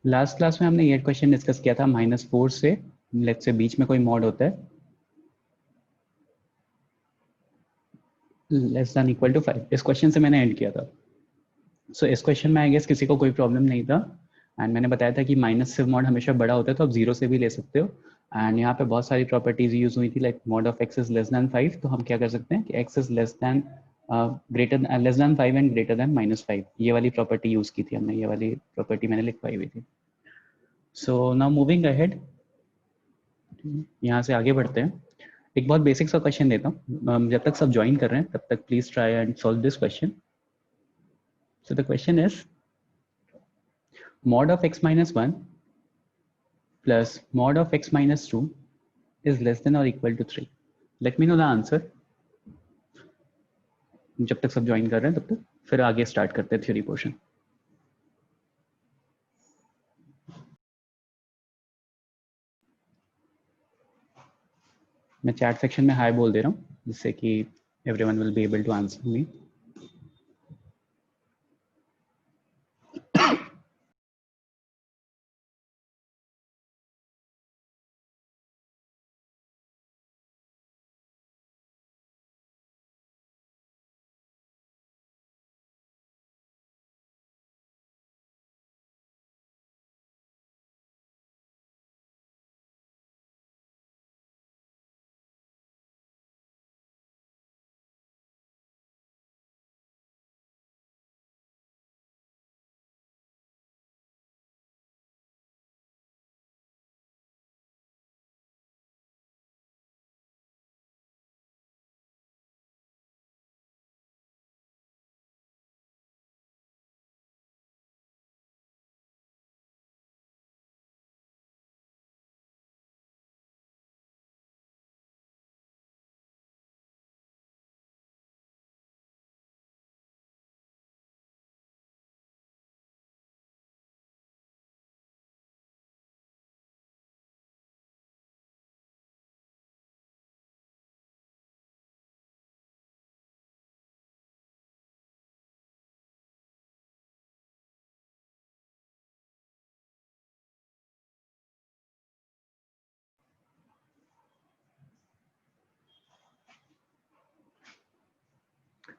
Last class में हमने ये क्वेश्चन डिस्कस किया था -4 से लेट्स से बीच में कोई मॉड होता है लेस देन इक्वल टू 5। इस क्वेश्चन से मैंने एंड किया था। सो इस क्वेश्चन में आई गेस किसी को कोई प्रॉब्लम नहीं था एंड मैंने बताया था कि माइनस से मॉड हमेशा बड़ा होता है तो आप 0 से भी ले सकते हो। एंड यहाँ पे बहुत सारी प्रॉपर्टीज यूज हुई थी like mod of x is less then 5। तो हम क्या कर सकते हैं कि x is less then 5 and greater then -5, ये वाली प्रॉपर्टी यूज की थी हमने, ये वाली प्रॉपर्टी मैंने लिखवाई हुई थी। सो नाउ मूविंग अहेड, यहाँ से आगे बढ़ते हैं। एक बहुत बेसिक सा क्वेश्चन देता हूँ, जब तक सब ज्वाइन कर रहे हैं तब तक please try and solve this question. So the question is mod of x minus 1 plus mod of x minus 2 is less than or equal to 3. Let me know the answer. जब तक सब join कर रहे हैं तब तक फिर आगे स्टार्ट करते हैं थ्योरी पोर्शन। मैं चैट सेक्शन में हाई बोल दे रहा हूँ जिससे कि everyone will be able to answer me.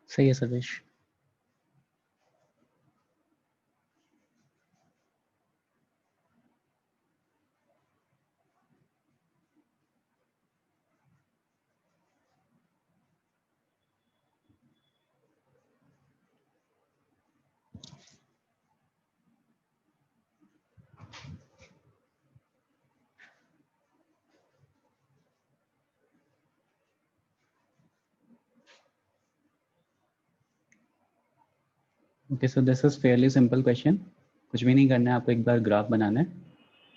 सही है Sarvesh. Okay so this is fairly simple question. कुछ भी नहीं करना है आपको, एक बार ग्राफ बनाना है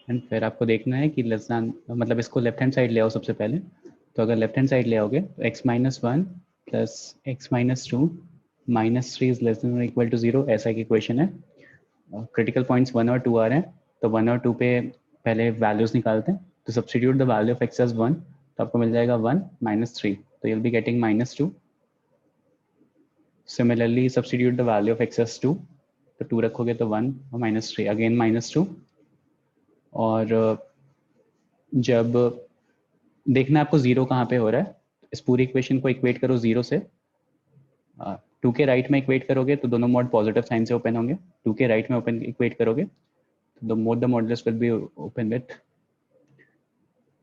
एंड फिर आपको देखना है कि लेस देन मतलब इसको लेफ्ट हैंड साइड ले आओ सबसे पहले। तो अगर लेफ्ट हैंड साइड ले आओगे तो x minus 1 plus X minus 2 -3 is less than और इक्वल टू 0, ऐसा एक इक्वेशन है। क्रिटिकल पॉइंट्स 1 और 2 आ रहे हैं तो 1 और 2 पे पहले वैल्यूज निकालते हैं। तो substitute the value of X as 1, तो आपको मिल जाएगा 1 -3, तो you'll be getting -2। Similarly substitute the value of X as 2, तो 2 रखोगे तो 1 और -3 अगेन -2। और जब देखना है आपको जीरो कहाँ पे हो रहा है, इस पूरी इक्वेशन को इक्वेट करो जीरो से। 2 के राइट में इक्वेट करोगे तो दोनों मोड पॉजिटिव साइन से ओपन होंगे। 2 के राइट में ओपन इक्वेट करोगे तो the modulus will be open with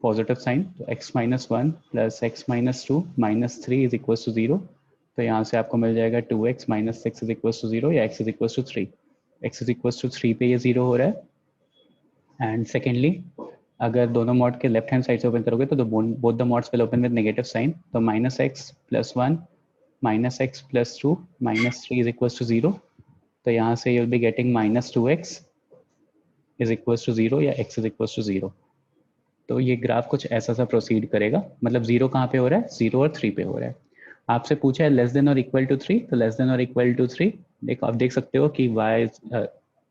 positive sign. तो x minus 1 plus X minus 2 -3 is equal to 0। तो यहाँ से आपको मिल जाएगा 2x minus 6 is equal to 0 या x is equal to 3। x is equal to 3 पे ये 0 हो रहा है। एंड सेकेंडली अगर दोनों मॉड के लेफ्ट हैंड साइड से ओपन करोगे तो both the mods will open with negative sign. तो -x plus 1 -x plus 2 -3 is equal to 0। तो यहाँ से you'll be getting -2x is equal to 0 या x इज इक्वल टू 0। तो ये ग्राफ कुछ ऐसा सा प्रोसीड करेगा। मतलब 0 कहाँ पे हो रहा है, 0 और 3 पे हो रहा है। आपसे पूछा है लेस देन और इक्वल टू 3, तो लेस देन और इक्वल टू 3 देखो, आप देख सकते हो कि y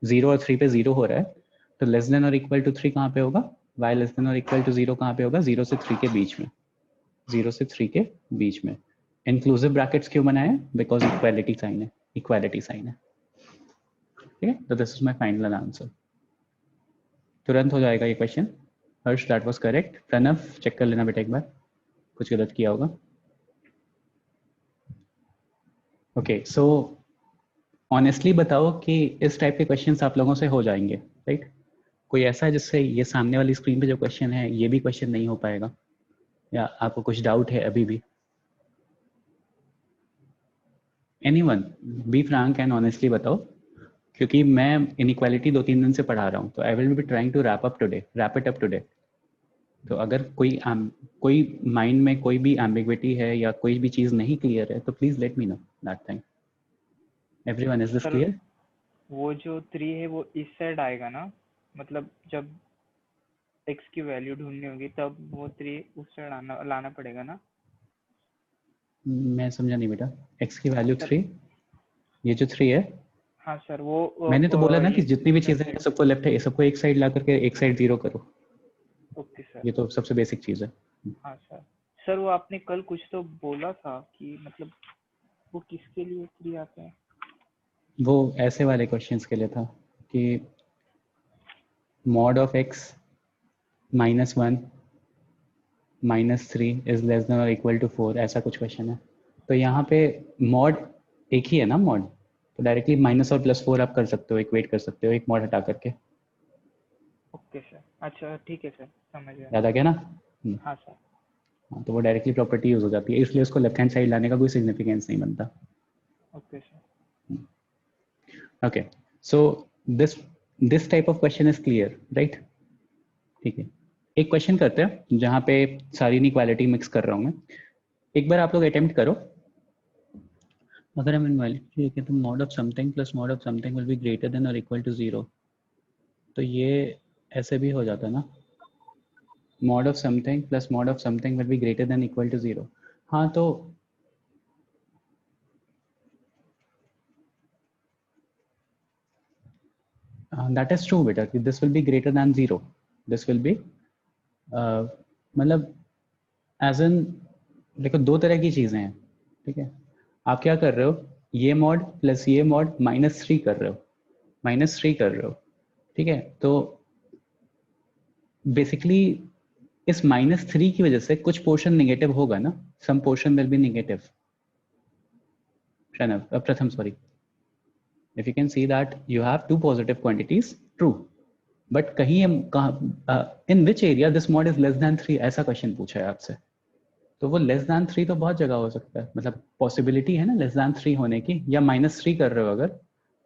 0 और 3 पे 0 हो रहा है। तो लेस देन और इक्वल टू 3 कहाँ पे होगा, y लेस देन और इक्वल टू 0 कहाँ पे होगा, 0 से 3 के बीच में, 0 से 3 के बीच में। इंक्लूसिव ब्रैकेट्स क्यों बनाए, बिकॉज इक्वालिटी साइन है, इक्वालिटी साइन है। ठीक है, तो this is my final answer. तुरंत हो जाएगा ये question. Harsh, that was correct. Pranav, check कर लेना बेटा एक बार, कुछ गलत किया होगा। ओके, सो ऑनेस्टली बताओ कि इस टाइप के क्वेश्चंस आप लोगों से हो जाएंगे, राइट? कोई ऐसा है जिससे ये सामने वाली स्क्रीन पे जो क्वेश्चन है ये भी क्वेश्चन नहीं हो पाएगा, या आपको कुछ डाउट है अभी भी? Anyone, be frank and honestly बताओ, क्योंकि मैं इनइक्वालिटी 2-3 दिन से पढ़ा रहा हूँ, तो I will be trying to wrap it up today. तो अगर कोई माइंड में कोई भी एम्बिग्विटी है या कोई भी चीज़ नहीं क्लियर है तो please let me know that thing. Everyone, is this sir clear? वो जो 3 है वो इस साइड आएगा ना, मतलब जब x की वैल्यू ढूंढनी होगी तब वो 3 उस साइड लाना पड़ेगा ना? मैं समझा नहीं बेटा। x की वैल्यू सर 3, ये जो 3 है, हाँ सर, वो मैंने तो बोला ना कि ये जितनी भी चीजें हैं सेपरेट। सबको लेफ्ट है, सबको एक साइड ला करके एक साइड जीरो करो। Okay sir. ये तो सबसे बेसिक चीज है। हाँ सर। सर वो आपने कल कुछ तो बोला था कि मतलब वो किसके लिए 3 आते हैं? वो ऐसे वाले क्वेश्चंस के लिए था कि mod of x -1 -3 is less than और इक्वल टू 4, ऐसा कुछ क्वेश्चन है। तो यहाँ पे मॉड एक ही है ना मॉड, तो डायरेक्टली माइनस और +4 आप कर सकते हो, इक्वेट कर सकते हो एक मॉड हटा करके। ओके सर, अच्छा ठीक है सर, समझ गया। याद आ गया ना? हाँ सर। हाँ, तो वो डायरेक्टली प्रॉपर्टी यूज हो जाती है, इसलिए उसको लेफ्ट हैंड साइड लाने का कोई सिग्निफिकेंस नहीं बनता। Okay sir. Okay, so this this type of question is clear, right? ठीक है, एक क्वेश्चन करते हैं जहाँ पे सारी इनइक्वालिटी मिक्स कर रहा हूँ मैं। एक बार आप लोग अटेम्प्ट करो। अगर हम इनइक्वालिटी लिखें तो mod of something plus mod of something will be greater than और इक्वल टू 0, तो ये ऐसे भी हो जाता है ना, mod of something plus mod of something will be greater than equal to 0। हाँ, तो दैट इज ट्रू बेटा, this will be greater than 0। This will be मतलब एज एन, देखो दो तरह की चीजें हैं, ठीक है? आप क्या कर रहे हो, ये मॉड प्लस ये मॉड -3 कर रहे हो, -3 कर रहे हो, ठीक है? तो बेसिकली इस -3 की वजह से कुछ पोर्शन नेगेटिव होगा ना, some portion will be negative. Pranav, Pratham sorry, if you can see that you have two positive quantities, true, but कहीं हम कहाँ in which area this mod is less than 3, ऐसा क्वेश्चन पूछा है आपसे। तो वो लेस दैन 3 तो बहुत जगह हो सकता है, मतलब पॉसिबिलिटी है ना लेस दैन 3 होने की, या -3 कर रहे हो अगर,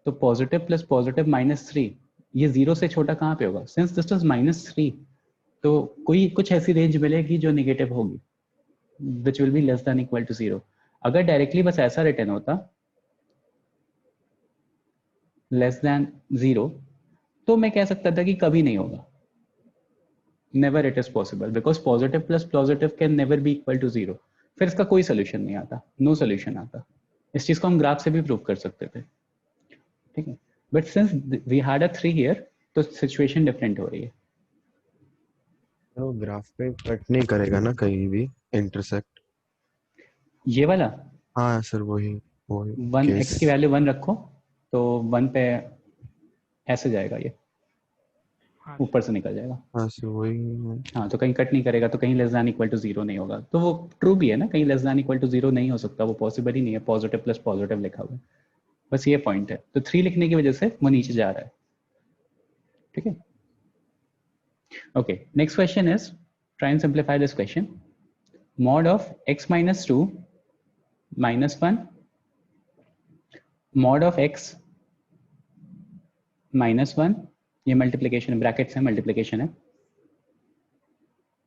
तो पॉजिटिव प्लस पॉजिटिव -3, ये 0 से छोटा कहाँ पे होगा? सिंस दिस इज -3, तो कोई कुछ ऐसी रेंज मिलेगी जो नेगेटिव होगी, which will be less than equal to 0। अगर डायरेक्टली बस ऐसा रिटर्न होता लेस दैन 0, तो मैं कह सकता था कि कभी नहीं होगा, never it is possible, because positive plus positive can never be equal to 0। फिर इसका कोई सोल्यूशन नहीं आता, नो सोल्यूशन आता। इस चीज को हम ग्राफ से भी प्रूव कर सकते थे, ठीक है? But since we had a 3 here, तो सिचुएशन डिफरेंट हो रही है। वो ग्राफ पे कट नहीं करेगा ना कहीं भी इंटरसेक्ट? ये वाला हाँ सर, वही वही 1 केस। x की वैल्यू 1 रखो, तो 1 पे ऐसे जाएगा, ये हाँ ऊपर सर। से निकल जाएगा। हाँ सर, वही। हाँ, तो कहीं कट नहीं करेगा, तो कहीं लेस दैन इक्वल टू 0 नहीं होगा, तो वो ट्रू भी है ना, कहीं लेस दैन इक्वल टू 0 नहीं हो सकता, वो पॉसिबल ही नहीं है, पॉजिटिव प्लस पॉजिटिव लिखा हुआ है। बस ये पॉइंट है, तो 3 लिखने की वजह से वो नीचे जा रहा है, ठीक है? Okay, next question is, try and simplify this question. Mod of x -2 -1 mod of x -1, ये मल्टीप्लीकेशन ब्रैकेट्स है, मल्टीप्लीकेशन है,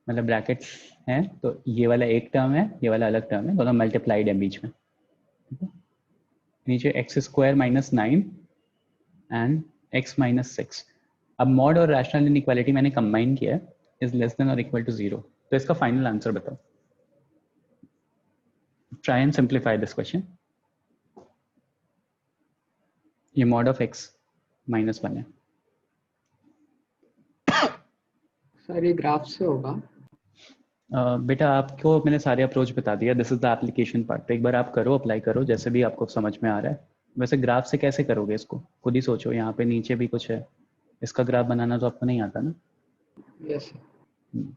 मतलब ब्रैकेट्स हैं, तो ये वाला एक टर्म है, ये वाला अलग टर्म है, दोनों मल्टीप्लाइड है बीच में, ठीक है? नीचे x² -9 एंड x -6। अब मॉड और रैशनल इनइक्वालिटी मैंने कंबाइन किया है, इज लेस देन और इक्वल टू 0, तो इसका फाइनल आंसर बताओ। Try and simplify this question. ये मॉड ऑफ x -1 है। सर ये ग्राफ से होगा। बेटा आपको मैंने सारे अप्रोच बता दिया, this is the application part, तो एक बार आप करो, अप्लाई करो, जैसे भी आपको समझ में आ रहा है। वैसे ग्राफ से कैसे करोगे इसको, खुद ही सोचो, यहाँ पे नीचे भी कुछ है, इसका ग्राफ बनाना तो आपको नहीं आता ना? Yes sir. हम्म।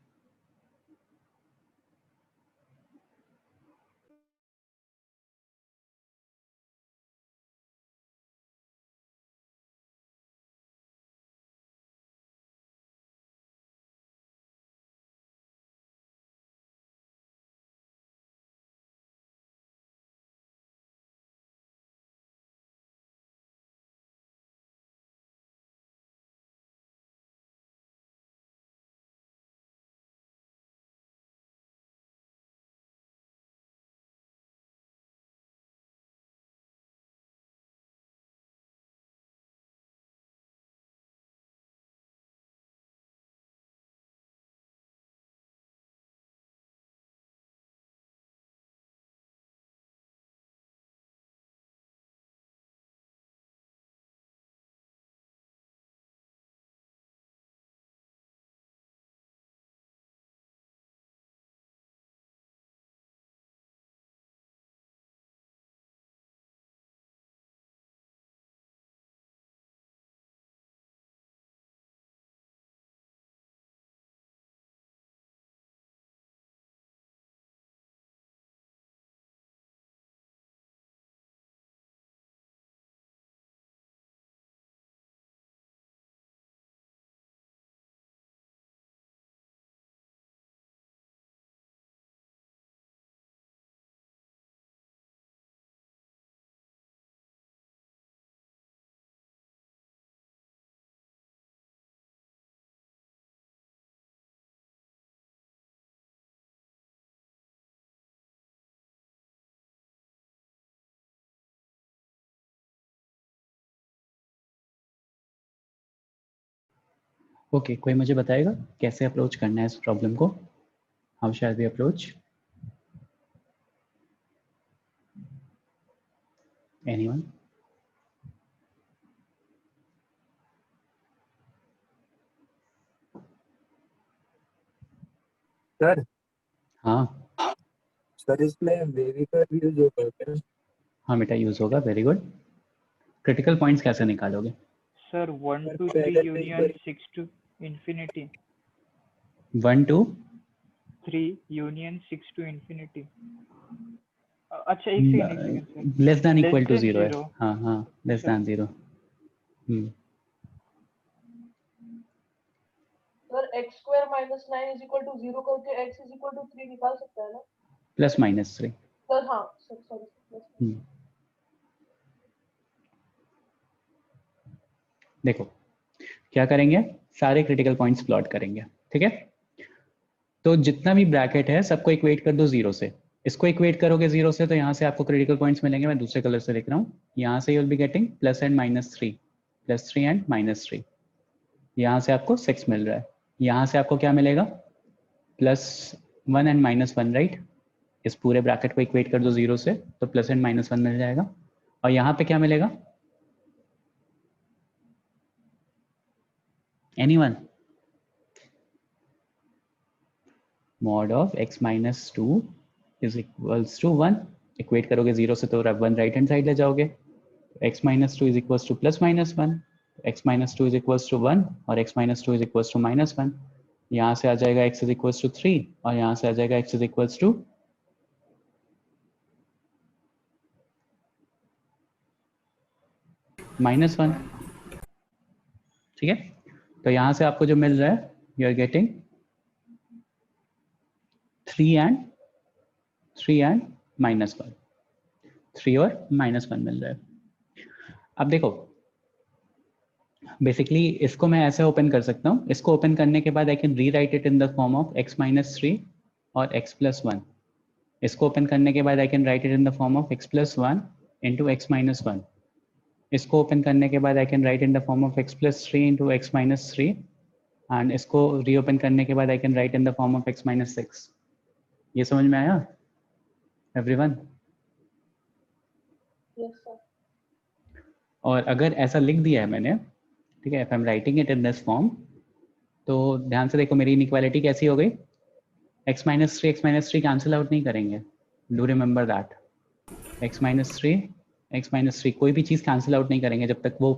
ओके, कोई मुझे बताएगा कैसे अप्रोच करना है इस प्रॉब्लम को? How shall we approach? Anyone? Sir हाँ सर इसमें वेवी का यूज होगा क्या? हाँ बेटा, यूज होगा। Very good. क्रिटिकल पॉइंट्स कैसे निकालोगे? सर 1 सर, to पहले 3 तो एक यूनियन बार 6 to infinity 1 to 3 union 6 to infinity। अच्छा एक second sir. Less than less equal to than zero है। जीरो। हाँ हाँ, लेस अच्छा than zero. Sir X square minus 9 is equal to 0 करके x इज इक्वल टू 3 निकाल सकते हैं ना? Plus minus 3। सर हाँ सर सॉरी। देखो क्या करेंगे, सारे क्रिटिकल पॉइंट्स प्लॉट करेंगे, ठीक है? तो जितना भी ब्रैकेट है सबको इक्वेट कर दो जीरो से। इसको इक्वेट करोगे जीरो से तो यहाँ से आपको क्रिटिकल पॉइंट्स मिलेंगे। मैं दूसरे कलर से लिख रहा हूँ। यहाँ से you will be getting plus and minus 3, plus 3 and minus 3। यहाँ से आपको 6 मिल रहा है। यहाँ से आपको क्या मिलेगा? Plus 1 and minus 1, right? इस पूरे ब्रैकेट को इक्वेट कर दो जीरो से तो प्लस एंड माइनस 1 मिल जाएगा। और यहाँ पे क्या मिलेगा? Anyone? Mod of x minus 2 is equals to 1। Equate करोगे जीरो से तो 1 राइट हैंड साइड ले जाओगे। x minus 2 is equals to plus minus 1। x minus 2 is equals to 1 और x minus 2 is equals to minus 1। यहाँ से आ जाएगा x is equals to 3 और यहाँ से आ जाएगा x इज इक्वल्स टू -1। ठीक है? तो यहाँ से आपको जो मिल रहा है, यू आर गेटिंग 3 एंड -1। 3 और -1 मिल रहा है। अब देखो बेसिकली इसको मैं ऐसे ओपन कर सकता हूँ। इसको ओपन करने के बाद आई कैन री right it in the form of x minus 3 और x प्लस 1। इसको ओपन करने के बाद आई can write it in the form of x plus 1 into x minus 1। इसको ओपन करने के बाद आई can right in the form of x plus 3 into x minus 3 and इसको रीओपन करने के बाद आई can right in the form of x minus 6। ये समझ में आया एवरीवन? Yes sir. और अगर ऐसा लिख दिया है मैंने, ठीक है, if I am writing it in this form, तो ध्यान से देखो मेरी इनइक्वालिटी कैसी हो गई। x माइनस 3 कैंसिल आउट नहीं करेंगे। Do remember that. x minus 3 कोई भी चीज़ कैंसिल आउट नहीं करेंगे जब तक वो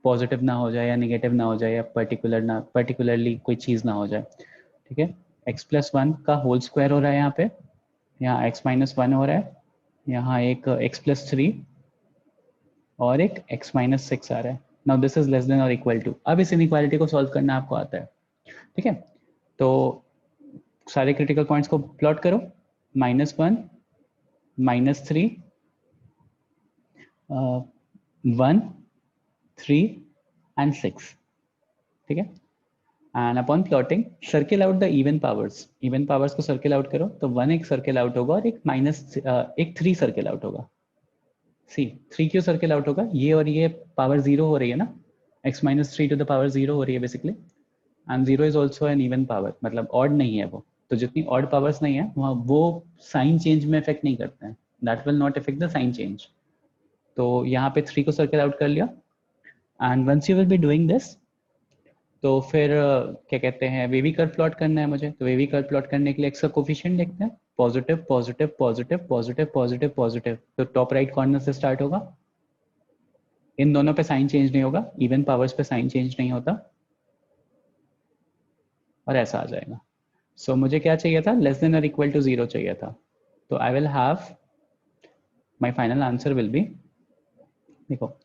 पॉजिटिव ना हो जाए या निगेटिव ना हो जाए या पर्टिकुलरली कोई चीज़ ना हो जाए, ठीक है। x+1 का होल स्क्वायर हो रहा है यहाँ पे, यहाँ x-1 हो रहा है, यहाँ एक x+3 और एक x-6 आ रहा है। Now this is less than और इक्वल टू। अब इस इनइक्वालिटी को सॉल्व करना आपको आता है, ठीक है। तो सारे क्रिटिकल पॉइंट्स को प्लॉट करो, -1, -3, 1, 3 and 6, ठीक है। And upon plotting circle out the even powers को सर्किल आउट करो, तो 1 एक सर्किल आउट होगा और एक 3 सर्किल आउट होगा। सी 3 क्यों सर्किल आउट होगा, ये और ये पावर 0 हो रही है ना, x-3 टू द पावर 0 हो रही है basically, and 0 is also an even power, मतलब ऑड नहीं है वो। तो जितनी ऑड पावर्स नहीं है वहाँ वो साइन चेंज में इफेक्ट नहीं करते हैं, that will not effect the sign change. तो यहाँ पे 3 को सर्किल आउट कर लिया, and once you will be doing this, तो फिर क्या कहते हैं, वेवी कर्व प्लॉट करना है मुझे। तो वेवी कर्व प्लॉट करने के लिए x का कोफिशिएंट देखते हैं, positive positive positive positive positive positive. तो टॉप राइट कॉर्नर से स्टार्ट होगा, इन दोनों पे साइन चेंज नहीं होगा, इवन पावर्स पे साइन चेंज नहीं होता, और ऐसा आ जाएगा। सो मुझे क्या चाहिए था, लेस देन और इक्वल टू 0 चाहिए था। तो I will have my final answer will be, देखो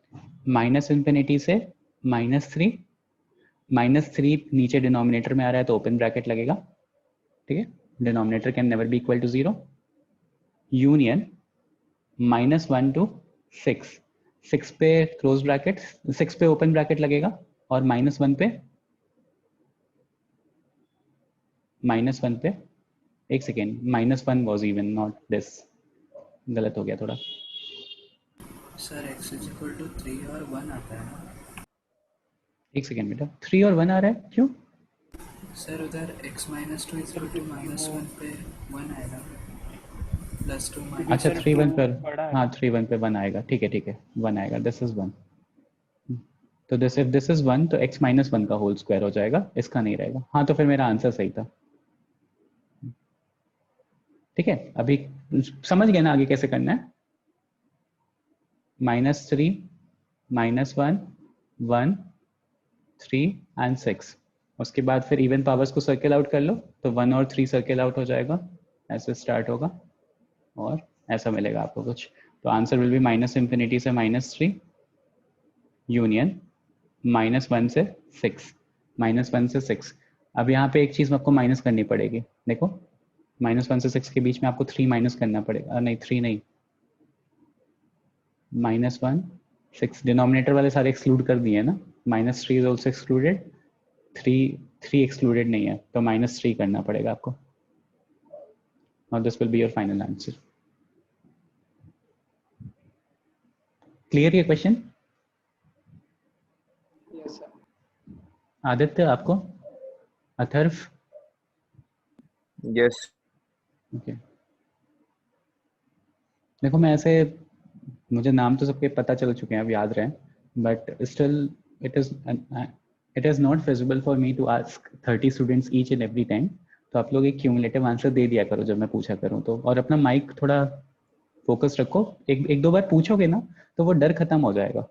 -∞ से -3, -3 नीचे डिनोमिनेटर में आ रहा है तो ओपन ब्रैकेट लगेगा, ठीक है। Denominator can never be equal to 0, union -1 to 6, 6 पे क्लोज ब्रैकेट, 6 पे ओपन ब्रैकेट लगेगा, और -1 पे एक second, -1 was even not this, गलत हो गया थोड़ा। सर x = 3 और 1 आता है ना? एक सेकेंड बेटा, 3 और 1 आ रहा है क्यों? सर उधर x-2 = -1 पे 1 आएगा, +2 अच्छा 3 1 पर, बड़ा है। हाँ 3 1 पे 1 आएगा, ठीक है 1 आएगा, दिस इज 1। तो दिस इफ दिस इज 1 तो x-1 का होल स्क्वायर हो जाएगा, इसका नहीं रहेगा। हाँ तो फिर मेरा आंसर सही था, ठीक है। अभी समझ गए ना आगे कैसे करना है, -3, -1, 1, 3 and 6। उसके बाद फिर इवन पावर्स को सर्किल आउट कर लो, तो 1 और 3 सर्किल आउट हो जाएगा, ऐसे स्टार्ट होगा और ऐसा मिलेगा आपको कुछ। तो आंसर विल बी -∞ से -3 यूनियन -1 से 6, -1 से 6। अब यहाँ पे एक चीज़ आपको माइनस करनी पड़ेगी, देखो -1 से 6 के बीच में आपको 3 माइनस करना पड़ेगा, नहीं 3 नहीं, -1 6, डिनोमिनेटर वाले सारे एक्सक्लूड कर दिए ना, -3 इज ऑल्सो एक्सक्लूडेड, 3 एक्सक्लूडेड नहीं है, तो -3 करना पड़ेगा आपको, और this will be your final answer. Clear ये क्वेश्चन? Yes sir. आदित्य आपको, अथर्व? यस ओके देखो मैं ऐसे, मुझे नाम तो सबके पता चल चुके हैं, अब याद रहे, but still it is not feasible for me to ask 30 students each and every time. तो आप लोग एक क्यूमुलेटिव आंसर दे दिया करो जब मैं पूछा करूँ तो, और अपना माइक थोड़ा फोकस रखो, एक दो बार पूछोगे ना तो वो डर खत्म हो जाएगा।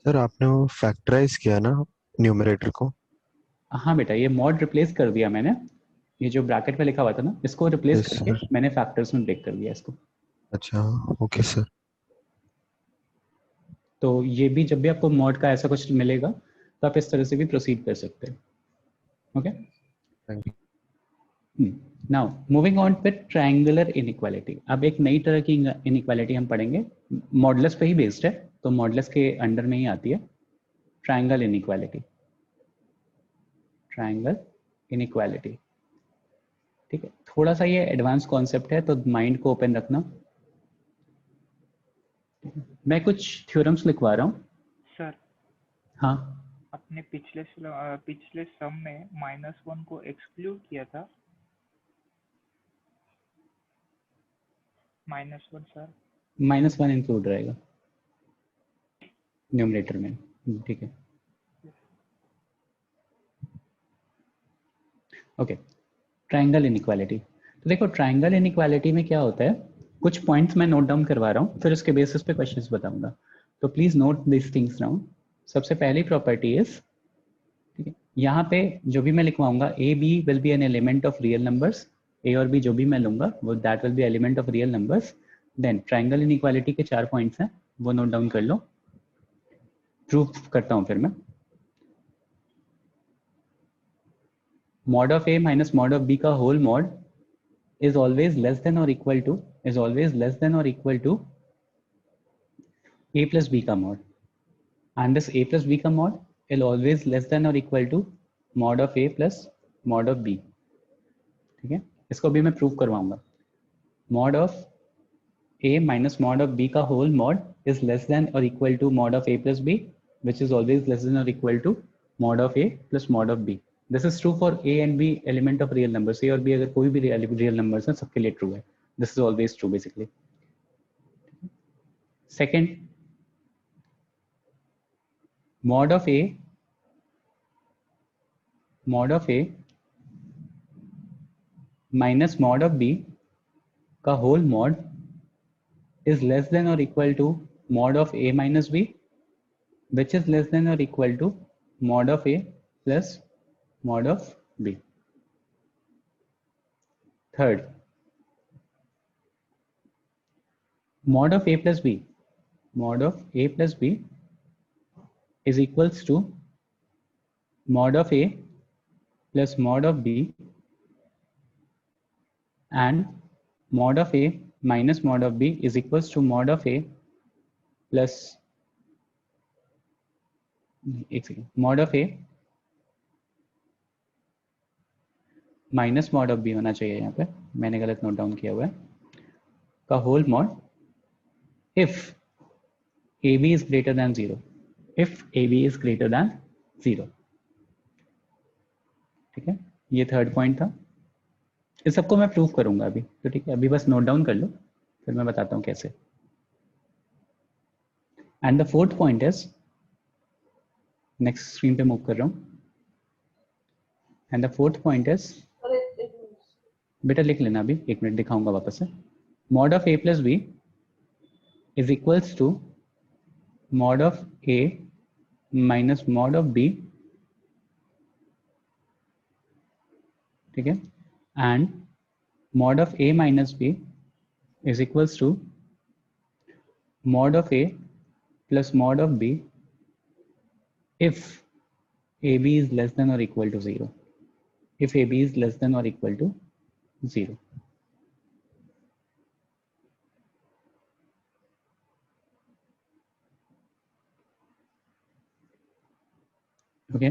सर आपने वो फैक्टराइज किया ना न्यूमरेटर को? हाँ बेटा, ये मॉड रिप्लेस कर दिया मैंने, ये जो ब्रैकेट में लिखा हुआ था ना इसको रिप्लेस Yes, करके sir. मैंने फैक्टर्स में ब्रेक कर दिया इसको। अच्छा ओके सर। तो ये भी जब भी आपको मॉड का ऐसा कुछ मिलेगा तो आप इस तरह से भी प्रोसीड कर सकते हैं, okay. Thank you. Now moving on with triangular inequality. अब एक नई तरह की इनइक्वालिटी हम पढ़ेंगे, मॉडुलस पे ही बेस्ड है, तो मॉडुलस के अंडर में ही आती है ट्रायंगल इनइक्वालिटी, ट्रायंगल इनइक्वालिटी, ठीक है। थोड़ा सा ये एडवांस कॉन्सेप्ट है तो माइंड को ओपन रखना। मैं कुछ थ्योरम्स लिखवा रहा हूँ। सर हाँ अपने पिछले सम में -1 को एक्सक्लूड किया था, -1 सर। -1 इंक्लूड रहेगा न्यूमरेटर में, ठीक है ओके। ट्रायंगल इनइक्वालिटी, तो देखो ट्रायंगल इनइक्वालिटी में क्या होता है, कुछ पॉइंट्स मैं नोट डाउन करवा रहा हूँ, फिर उसके बेसिस पे क्वेश्चंस बताऊंगा, तो please note this things down. सबसे पहली प्रॉपर्टी इज, ठीक है, यहाँ पे जो भी मैं लिखवाऊंगा A B will be an element of real numbers, A और बी जो भी मैं लूंगा वो that will be element of real numbers. Then triangle inequality के 4 पॉइंट्स हैं, वो नोट डाउन कर लो, प्रूफ करता हूं फिर मैं। Mod of A minus mod of B का whole mod is always less than or equal to a plus b का mod, and this a plus b का mod will always less than or equal to mod of a plus mod of b। ठीक है, इसको भी मैं prove करवाऊंगा। mod of a minus mod of b का whole mod is less than or equal to mod of a plus b, which is always less than or equal to mod of a plus mod of b। This is true for a and b element of real numbers। a और b अगर कोई भी real numbers हैं सबके लिए true है। This is always true basically। Second, mod of a minus mod of b का whole mod is less than or equal to mod of a minus b, which is less than or equal to mod of a plus mod of b। Third, mod of a plus b is equals to mod of a plus mod of b and mod of a minus mod of b is equals to mod of a plus mod of a minus mod of b होना चाहिए, यहाँ पे मैंने गलत note down किया हुआ है, का whole mod if a B is greater than 0, if a B is greater than 0। ठीक है, ये थर्ड पॉइंट था। इस सबको मैं प्रूव करूंगा अभी, तो ठीक है, अभी बस नोट डाउन कर लो, फिर मैं बताता हूँ कैसे। And the fourth point is, next screen पे मूव कर रहा हूँ, and the fourth point is, बेटा लिख लेना अभी, 1 मिनट दिखाऊंगा वापस से। Mod of A plus b is equals to mod of A minus mod of b, ठीक है, and mod of A minus b is equals to mod of A plus mod of b if a B is less than और equal to 0, if ab is less than or equal to 0। Okay,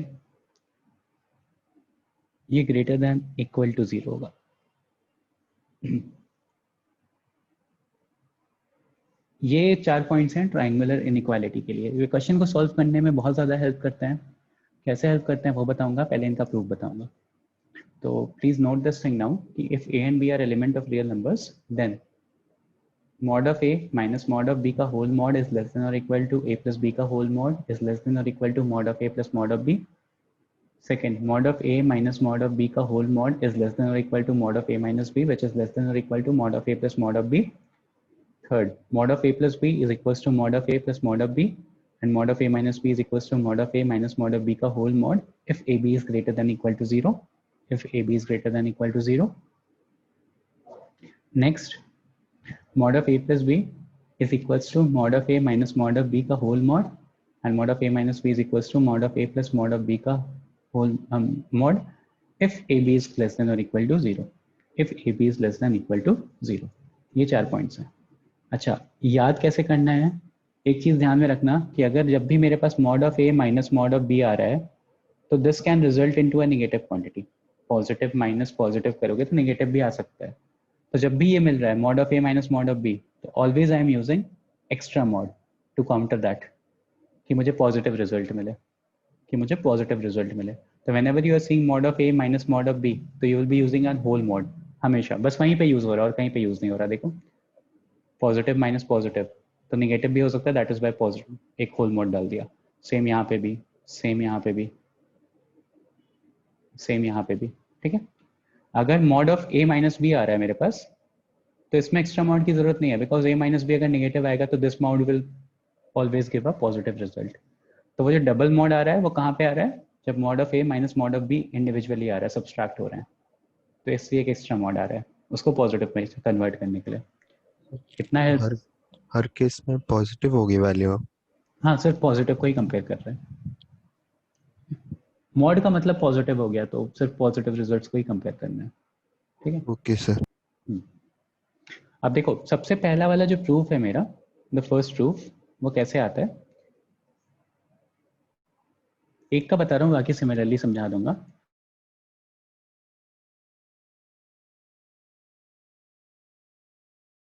ये greater than equal to 0 होगा। ये 4 points हैं triangular inequality के लिए। ये question को solve करने में बहुत ज़्यादा हेल्प करते हैं। कैसे हेल्प करते हैं वो बताऊंगा, पहले इनका प्रूफ बताऊंगा। तो please note this thing now कि if a and b are element of real numbers, then mod of a minus mod of b का whole mod is less than or equal to a plus b का whole mod is less than or equal to mod of a plus mod of b। Second, mod of a minus mod of b का whole mod is less than or equal to mod of a minus b, which is less than or equal to mod of a plus mod of b। Third, mod of a plus b is equals to mod of a plus mod of b, and mod of a minus b is equals to mod of a minus mod of b का whole mod if ab is greater than equal to 0, if ab is greater than equal to 0। Next, mod of a plus b is equals to mod of a minus mod of b का whole mod, and mod of a minus b is equals to mod of a plus mod of b का whole mod if ab is less than or equal to 0, if ab is less than equal to 0। ये 4 points हैं। अच्छा, याद कैसे करना है? एक चीज ध्यान में रखना कि अगर जब भी मेरे पास mod of a minus mod of b आ रहा है तो this can result into a negative quantity. Positive minus positive करोगे तो नेगेटिव भी आ सकता है। तो जब भी ये मिल रहा है mod of a minus mod of b, तो always I am using extra mod to counter that, कि मुझे पॉजिटिव रिजल्ट मिले, कि मुझे पॉजिटिव रिजल्ट मिले। तो whenever you are seeing mod of a minus mod of b, तो you will be using a whole mod हमेशा। बस वहीं पे यूज हो रहा है और कहीं पे यूज नहीं हो रहा। देखो, पॉजिटिव माइनस पॉजिटिव, तो नेगेटिव भी हो सकता है, दैट इज बाय पॉजिटिव, एक होल mod डाल दिया। सेम यहाँ पे भी, सेम यहाँ पे भी, सेम यहाँ पे भी। ठीक है, अगर mod of a minus B आ रहा है मेरे पास, तो इसमें एक्स्ट्रा mod की जरूरत नहीं है, बिकॉज a माइनस बी अगर नेगेटिव आएगा तो this mod will always give a positive result. तो वो जो डबल मॉड आ रहा है वो कहाँ पे आ रहा है, जब mod of A minus mod of B individually आ रहा है, सब्सट्रैक्ट हो रहे हैं, तो इससे एक एक्स्ट्रा मॉड आ रहा है उसको पॉजिटिव में कन्वर्ट करने के लिए। कितना है? हर हर केस में पॉजिटिव होगी वैल्यू। हाँ, सिर्फ पॉजिटिव को ही कंपेयर कर रहे हैं। मॉड का मतलब पॉजिटिव हो गया, तो सिर्फ पॉजिटिव रिजल्ट्स को ही कंपेयर करना है। ठीक है। Okay sir. अब देखो, सबसे पहला वाला जो प्रूफ है मेरा, द फर्स्ट प्रूफ, वो कैसे आता है? एक का बता रहा हूँ, बाकी सिमिलरली समझा दूंगा।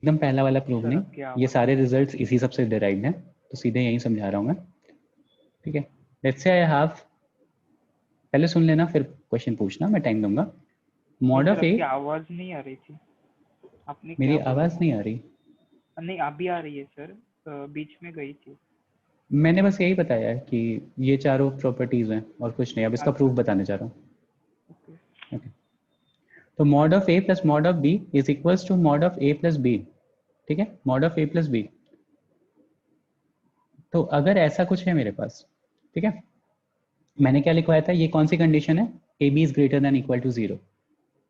एकदम पहला वाला प्रूफ सर, नहीं, अब क्या ये सारे रिजल्ट्स इसी सबसे डिराइव्ड हैं, तो सीधे यही समझा रहा हूँ मैं। ठीक है। लेट्स से आई हैव, पहले सुन लेना फिर क्वेश्चन पूछना, मैं टाइम दूंगा। मॉड सर, ऑफ ए, आपकी आवाज नहीं आ रही थी, आपने मेरी क्या बोला? आवाज नहीं आ रही? नहीं, अभी आ रही है सर, बीच में गई थी। मैंने बस यही बताया है कि ये चारों प्रॉपर्टीज हैं और कुछ नहीं। अब इसका प्रूफ बताने जा रहा हूँ। ओके। तो mod of A plus mod of B is equals to mod of A plus b. ठीक है, mod of A plus b. तो अगर ऐसा कुछ है मेरे पास, ठीक है, मैंने क्या लिखवाया था, ये कौन सी कंडीशन है? A B is greater than equal to zero.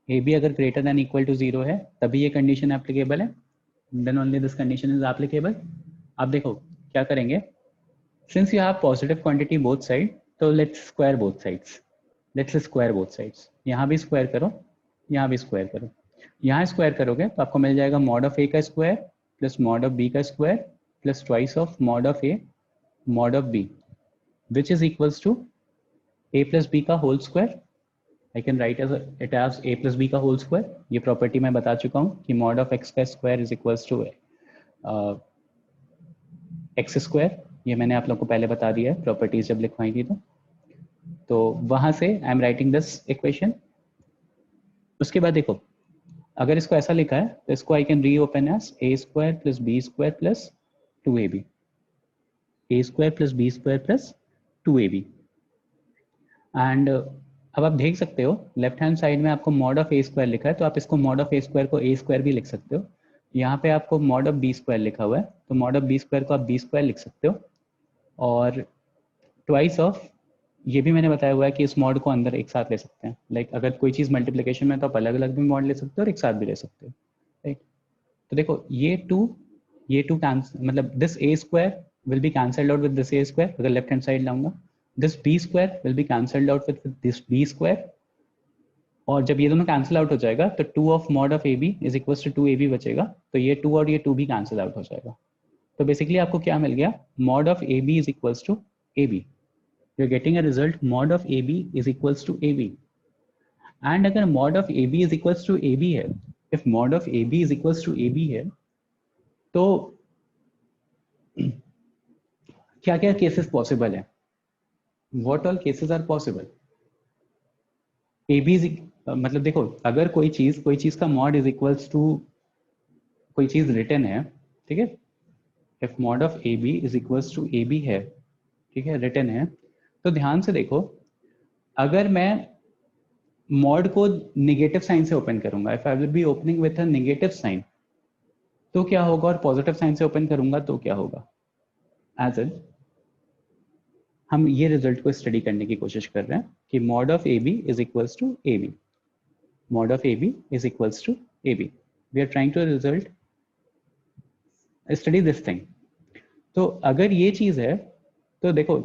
A B अगर greater than equal to zero है तभी ये कंडीशन एप्लीकेबल है, then only this condition is applicable. अब देखो क्या करेंगे, since you have positive quantity both side, तो let's square both sides. Let's square both sides. यहाँ भी स्क्वायर करो, यहाँ भी स्क्वायर करो। यहाँ स्क्वायर करोगे तो आपको मिल जाएगा मॉड ऑफ ए का square plus mod of B का square plus twice of mod of A mod of B, which is equals to a plus B का whole square. I can write it as a plus B का whole square. ये property मैं बता चुका हूँ कि mod of X का square is equals to x square. ये मैंने आप लोग को पहले बता दिया है प्रॉपर्टीज जब लिखवाई थी। तो वहां से I am writing this equation. उसके बाद देखो, अगर इसको ऐसा लिखा है तो इसको I can reopen as a square plus b square plus 2ab, a square plus b square plus 2ab। And अब आप देख सकते हो लेफ्ट हैंड साइड में आपको मॉड ऑफ ए स्क्वायर लिखा है, तो आप इसको मॉड ऑफ ए स्क्वायर को ए स्क्वायर भी लिख सकते हो। यहाँ पे आपको मॉड ऑफ बी स्क्वायर लिखा हुआ है, तो मॉड ऑफ बी स्क्वायर को आप बी स्क्वायर लिख सकते हो। और ट्वाइस ऑफ, ये भी मैंने बताया हुआ है कि इस मॉड को अंदर एक साथ ले सकते हैं। लाइक अगर कोई चीज़ मल्टीप्लिकेशन में तो आप अलग अलग भी मॉड ले सकते हो और एक साथ भी ले सकते हो, राइट। तो देखो ये टू कैंसल, मतलब this a square will be cancelled out with this a square. अगर लेफ्ट हैंड साइड लाऊंगा, this b square will be cancelled out with this b square. और जब ये दोनों कैंसिल आउट हो जाएगा तो 2 of mod of A B is equal to 2ab बचेगा, तो ये 2 और ये 2 भी कैंसिल आउट हो जाएगा। तो बेसिकली आपको क्या मिल गया, mod of A B is equals to A B. You are getting a result mod of A B is equals to A B. And अगर mod of A B is equals to A B है, if mod of A B is equals to A B है, तो क्या क्या cases possible है? What all cases are possible? A B is, मतलब देखो, अगर कोई चीज का मॉड इज इक्वल्स टू कोई चीज रिटर्न है, ठीक है, if mod of A B is equals to A B है, ठीक है, रिटर्न है, तो ध्यान से देखो, अगर मैं मॉड को निगेटिव साइन से ओपन करूंगा, if I will be opening with a negative sign, तो क्या होगा, और पॉजिटिव साइन से ओपन करूंगा तो क्या होगा। एज इन हम ये रिजल्ट को स्टडी करने की कोशिश कर रहे हैं कि mod of A B is equals to A b, mod of A B is equals to A b. We are trying to result study this thing. तो अगर ये चीज है तो देखो,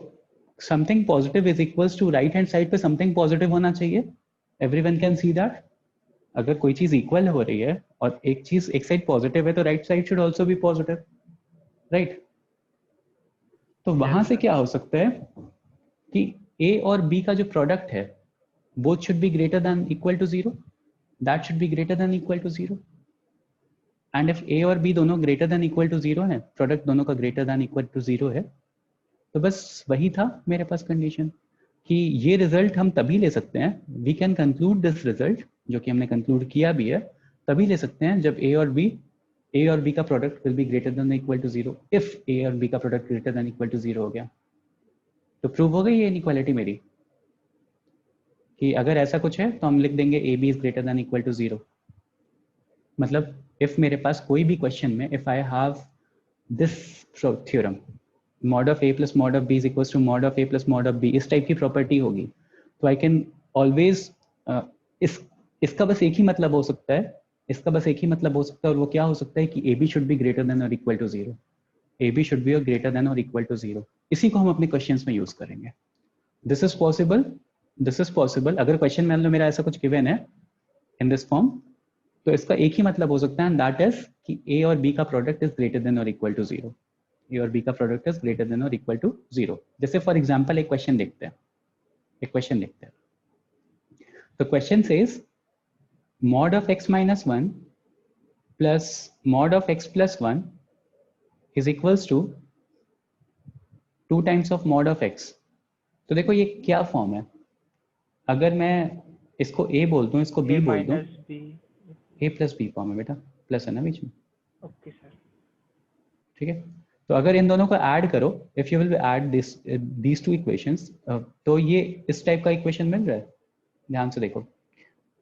something positive is equals to right hand side पे something positive होना चाहिए। Everyone can see that. अगर कोई चीज इक्वल हो रही है और एक चीज एक साइड पॉजिटिव है, तो right side should also be positive, right. तो वहां से क्या हो सकता है कि ए और बी का जो प्रोडक्ट है, both should be greater than equal to zero, that should be greater than equal to zero. And if A और बी दोनों greater than equal to zero है, प्रोडक्ट दोनों का greater than equal to zero है, तो बस वही था मेरे पास कंडीशन कि ये रिजल्ट हम तभी ले सकते हैं, we can conclude this result, जो कि हमने कंक्लूड किया भी है, तभी ले सकते हैं जब ए और बी का product will be greater than equal to zero. If A और बी का product greater than equal to zero हो गया, तो प्रूव हो गई ये इनइक्वालिटी मेरी, कि अगर ऐसा कुछ है तो हम लिख देंगे a B is greater than equal to zero. मतलब इफ मेरे पास कोई भी क्वेश्चन में, if I have this theorem, mod of a plus mod of b is equals to mod of a plus mod of b, इस type की property होगी। तो आई कैन ऑलवेज इसका बस एक ही मतलब हो सकता है, इसका बस एक ही मतलब हो सकता है, और वो क्या हो सकता है कि A B should be greater than और equal to zero, A B should be greater than और इक्वल टू जीरो। इसी को हम अपने क्वेश्चंस में यूज करेंगे। This is possible, this is possible. अगर क्वेश्चन मान लो मेरा ऐसा कुछ गिवन है इन दिस फॉर्म, तो इसका एक ही मतलब हो सकता है, एंड दैट इज कि ए और बी का प्रोडक्ट इज ग्रेटर देन और इक्वल टू जीरो, ए और बी का प्रोडक्ट इज ग्रेटर देन और इक्वल टू जीरो। जैसे फॉर एग्जांपल एक क्वेश्चन देखते हैं, एक क्वेश्चन देखते हैं। तो question says mod of x minus 1 plus mod of x plus 1 is equals to 2 times of mod of x। तो देखो ये क्या फॉर्म है, अगर मैं इसको a बोल दूं, इसको b बोल दूं, a प्लस b फॉर्म है बेटा, प्लस है ना बीच में। Okay sir. ठीक है, तो अगर इन दोनों को ऐड करो, if you will add these two equations, तो ये इस टाइप का इक्वेशन मिल रहा है। ध्यान से देखो,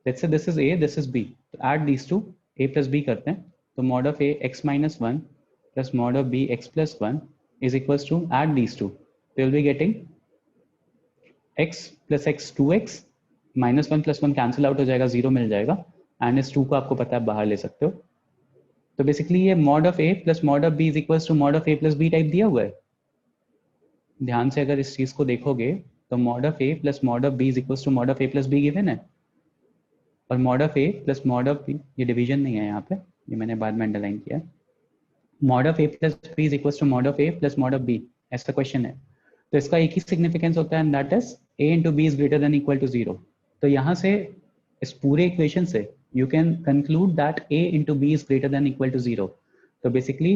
let's say this is a, this is b, तो add these two, a plus b करते हैं, तो mod of a x minus 1 plus mod of b x plus 1 is equals to, add these two, so you'll be getting x plus x 2x minus 1 plus 1 cancel out हो जाएगा, 0 मिल जाएगा, and इस 2 को आपको पता है बाहर ले सकते हो। तो बेसिकली ये mod of a plus mod of b is equals to mod of a plus b type दिया हुआ है। ध्यान से अगर इस चीज को देखोगे तो mod of a plus mod of b is equals to mod of a plus b given है, और mod of a plus mod of b, ये डिवीजन नहीं है यहाँ पे, ये मैंने बाद में अंडरलाइन किया। mod of a plus b is equals to mod of a plus mod of b, ऐसा क्वेश्चन है। तो इसका एक ही सिग्निफिकेंस होता है, and that is a into b is greater than equal to 0। तो यहाँ से इस पूरे इक्वेशन से you can conclude that a into b is greater than equal to 0। तो बेसिकली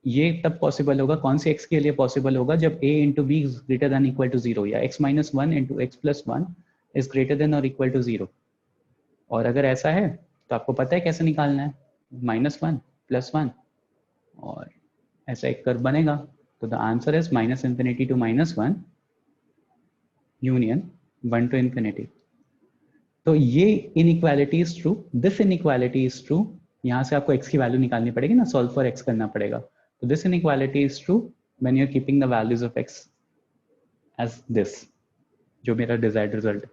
ये तब पॉसिबल होगा, कौन से x के लिए पॉसिबल होगा, जब a into b is greater than equal to 0, या x minus 1 into x plus 1 is greater than or equal to 0। और अगर ऐसा है तो आपको पता है कैसे निकालना है, -1 +1, और ऐसा एक कर्व बनेगा। तो the answer is -∞ to -1 union 1 to ∞। तो ये inequality is true, this inequality is true. यहाँ से आपको x की वैल्यू निकालनी पड़ेगी ना, सॉल्व फॉर x करना पड़ेगा। तो this inequality is true when you are keeping the values of x as this, जो मेरा डिजायर्ड रिजल्ट।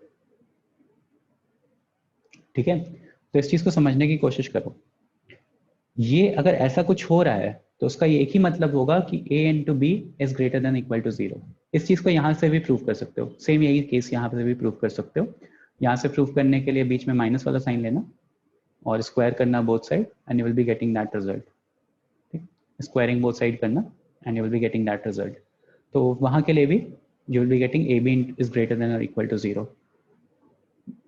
ठीक है, तो इस चीज को समझने की कोशिश करो। ये अगर ऐसा कुछ हो रहा है तो उसका ये एक ही मतलब होगा कि a into b is greater than equal to 0। इस चीज को यहाँ से भी प्रूव कर सकते हो, सेम यही केस यहाँ पे भी प्रूव कर सकते हो। यहाँ से प्रूव करने के लिए बीच में माइनस वाला साइन लेना और स्क्वायर करना both side, and you will be getting that result. ठीक, स्क्वायरिंग बोथ साइड करना and you will be getting that result. तो वहां के लिए भी you will be getting a b is greater than or equal to 0।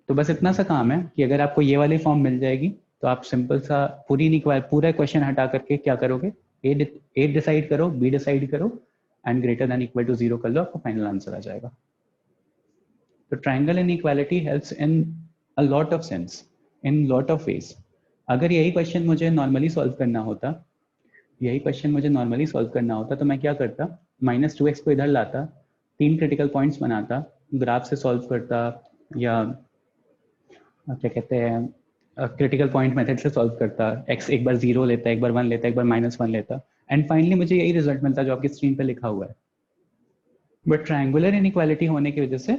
तो बस इतना सा काम है कि अगर आपको ये वाली फॉर्म मिल जाएगी तो आप सिंपल सा पूरा क्वेश्चन हटा करके क्या करोगे, ए डिसाइड करो, बी डिसाइड करो, and greater than equal to 0 कर लो, आपको फाइनल आंसर आ जाएगा। तो triangle inequality helps in a lot of sense, in lot of ways. अगर यही क्वेश्चन मुझे नॉर्मली सॉल्व करना होता, तो मैं क्या करता, -2x को इधर लाता, 3 क्रिटिकल पॉइंट्स बनाता, ग्राफ से सॉल्व करता, या क्या कहते हैं क्रिटिकल पॉइंट मेथड से सॉल्व करता, x एक बार 0 लेता, एक बार 1 लेता, एक बार -1 लेता, एंड फाइनली मुझे यही रिजल्ट मिलता जो आपकी स्क्रीन पे लिखा हुआ है। बट ट्रायंगुलर इनइक्वालिटी होने की वजह से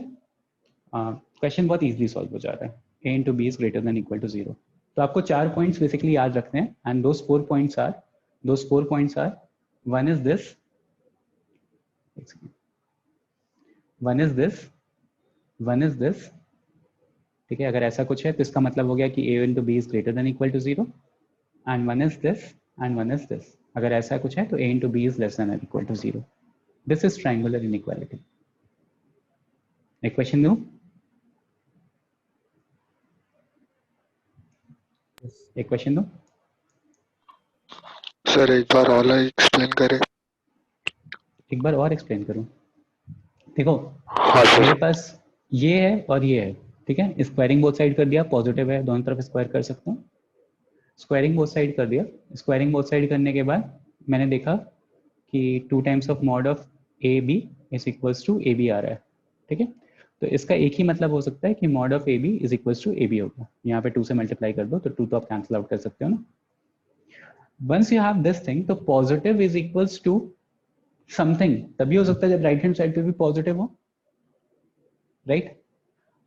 क्वेश्चन बहुत इजीली सॉल्व हो जा रहा है, a into b is greater than equal to 0। तो आपको 4 पॉइंट्स बेसिकली याद रखने हैं, and those 4 points are one is this, one is this। ठीक है, अगर ऐसा कुछ है तो इसका मतलब हो गया कि a into b is greater than equal to 0, and one is this and one is this। अगर ऐसा कुछ है तो a into b is less than or equal to 0। This is triangular inequality। एक क्वेश्चन दूं, एक क्वेश्चन दूं sir, एक बार और एक्सप्लेन करें। एक बार और एक्सप्लेन करूं। देखो हाँ मेरे सर। पास ये है और ये है, ठीक है, स्क्वायरिंग बोथ साइड कर दिया, पॉजिटिव है, दोनों तरफ स्क्वायर कर सकता हूँ। स्क्वायरिंग बोथ साइड कर दिया, स्क्वायरिंग बोथ साइड करने के बाद मैंने देखा कि 2 times of mod of A B is equals to A B आ रहा है। ठीक है, तो इसका एक ही मतलब हो सकता है कि mod of A B is equals to A b होगा। यहाँ पे 2 से मल्टीप्लाई कर दो तो 2 तो आप कैंसिल आउट कर सकते हो ना। Once you have this thing, तो positive is equals to something तभी हो सकता है जब राइट हैंड साइड पे भी पॉजिटिव हो, राइट?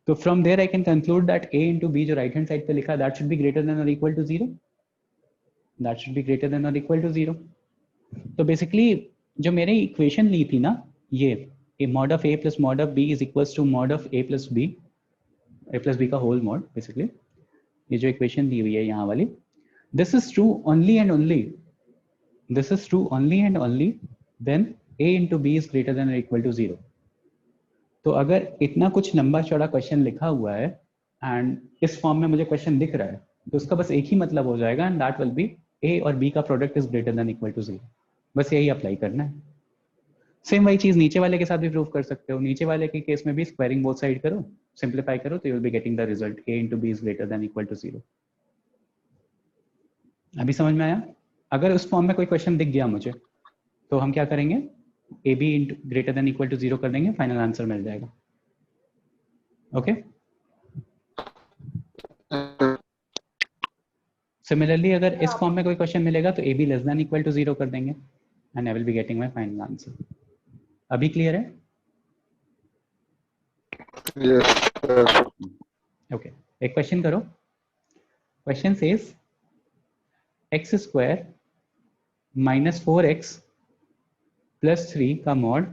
तो from there I can conclude that a into B जो राइट हैंड साइड पे लिखा है that should be greater than और equal to 0, that should be greater than और इक्वल टू 0। तो बेसिकली जो मैंने इक्वेशन ली थी ना, ये a mod of a plus mod of b is equals to mod of a plus b का whole mod, basically ये जो इक्वेशन दी हुई है यहाँ वाली, this is true only and only, this is true only and only then a into B is greater than और equal to 0। तो अगर इतना कुछ लंबा चौड़ा क्वेश्चन लिखा हुआ है एंड इस फॉर्म में मुझे क्वेश्चन दिख रहा है, तो उसका बस एक ही मतलब हो जाएगा, and that will be a और b का product is greater than equal to 0। बस यही अप्लाई करना है। सेम वही चीज नीचे वाले के साथ भी प्रूव कर सकते हो। नीचे वाले के केस में भी स्क्वायरिंग बोथ साइड करो, सिंप्लीफाई करो, तो you will be getting the result a into B is greater than equal to 0। अभी समझ में आया? अगर उस फॉर्म में कोई क्वेश्चन दिख गया मुझे, तो हम क्या करेंगे, a b into greater than equal to 0 कर देंगे, फाइनल आंसर मिल जाएगा। ओके। सिमिलरली अगर इस फॉर्म में कोई क्वेश्चन मिलेगा तो a b less than equal to 0 कर देंगे and I will be getting my final answer. अभी क्लियर है? Yes. ओके, एक क्वेश्चन करो। Question says x square minus 4x plus 3 का मॉड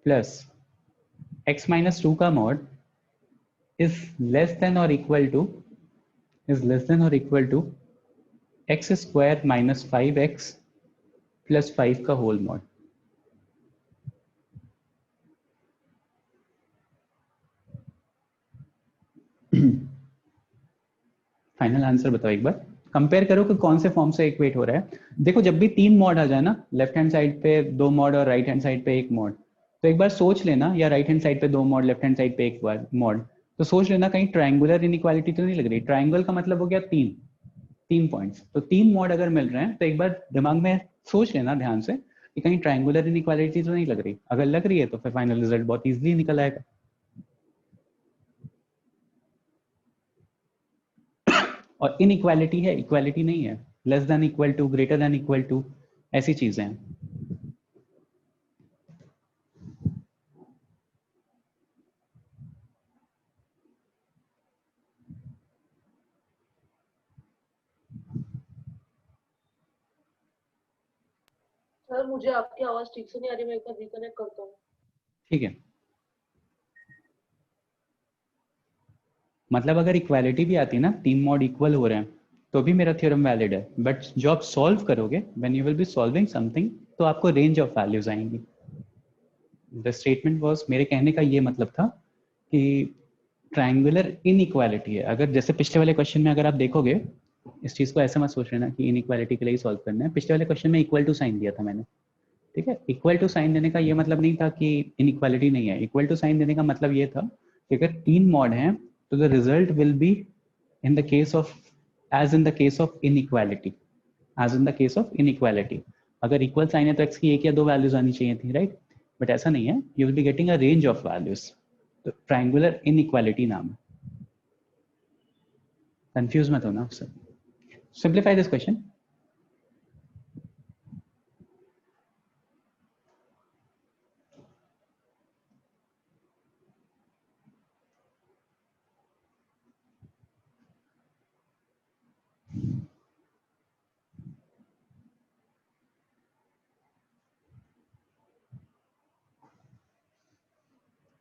प्लस x माइनस 2 का मॉड इज लेस देन और equal to x square minus 5x plus 5 का whole mod. Final answer बताओ एक बार, कंपेयर करो कि कौन से फॉर्म से इक्वेट हो रहा है। देखो जब भी 3 मॉड आ जाए ना, लेफ्ट हैंड साइड पे 2 मॉड और राइट हैंड साइड पे 1 मॉड, तो एक बार सोच लेना, या राइट हैंड साइड पे 2 मॉड लेफ्ट हैंड साइड पे 1 बार मॉड, तो सोच लेना कहीं ट्रायंगुलर इनइक्वालिटी तो नहीं लग रही। ट्रायंगल का मतलब हो गया 3 पॉइंट्स, तो 3 मॉड अगर मिल रहे हैं तो एक बार दिमाग में सोच लेना ध्यान से कि कहीं ट्रायंगुलर इनइक्वालिटी तो नहीं लग रही। अगर लग रही है तो फिर फाइनल रिजल्ट बहुत इजीली निकल आएगा। और इनइक्वालिटी है, इक्वालिटी नहीं है। Less than equal to, greater than equal to, ऐसी चीजें हैं। सर मुझे आपकी आवाज ठीक से नहीं आ रही, मैं एक बार रिकनेक्ट करता हूँ। ठीक है, मतलब अगर इक्वालिटी भी आती ना, 3 मॉड इक्वल हो रहे हैं, तो भी मेरा थ्योरम वैलिड है। बट जो आप सॉल्व करोगे, when you will be solving something, तो आपको रेंज ऑफ वैल्यूज आएंगी। द स्टेटमेंट वाज, मेरे कहने का ये मतलब था कि ट्रायंगुलर इनइक्वालिटी है। अगर जैसे पिछले वाले क्वेश्चन में अगर आप देखोगे, इस चीज को ऐसे मत सोच लेना कि इनइक्वालिटी के लिए सॉल्व करना है। पिछले वाले क्वेश्चन में इक्वल टू साइन दिया था मैंने, ठीक है। इक्वल टू साइन देने का ये मतलब नहीं था कि इनइक्वालिटी नहीं है। इक्वल टू साइन देने का मतलब ये था कि अगर 3 मॉड हैं तो the result will be in the case of, as in the case of inequality, as in the case of inequality. अगर इक्वल साइन है तो x की 1 या 2 वैल्यूज आनी चाहिए थी, राइट? बट ऐसा नहीं है, you will be getting a range of values. तो ट्रायंगुलर इनइक्वालिटी नाम है, कंफ्यूज मत होना उससे। Simplify this question.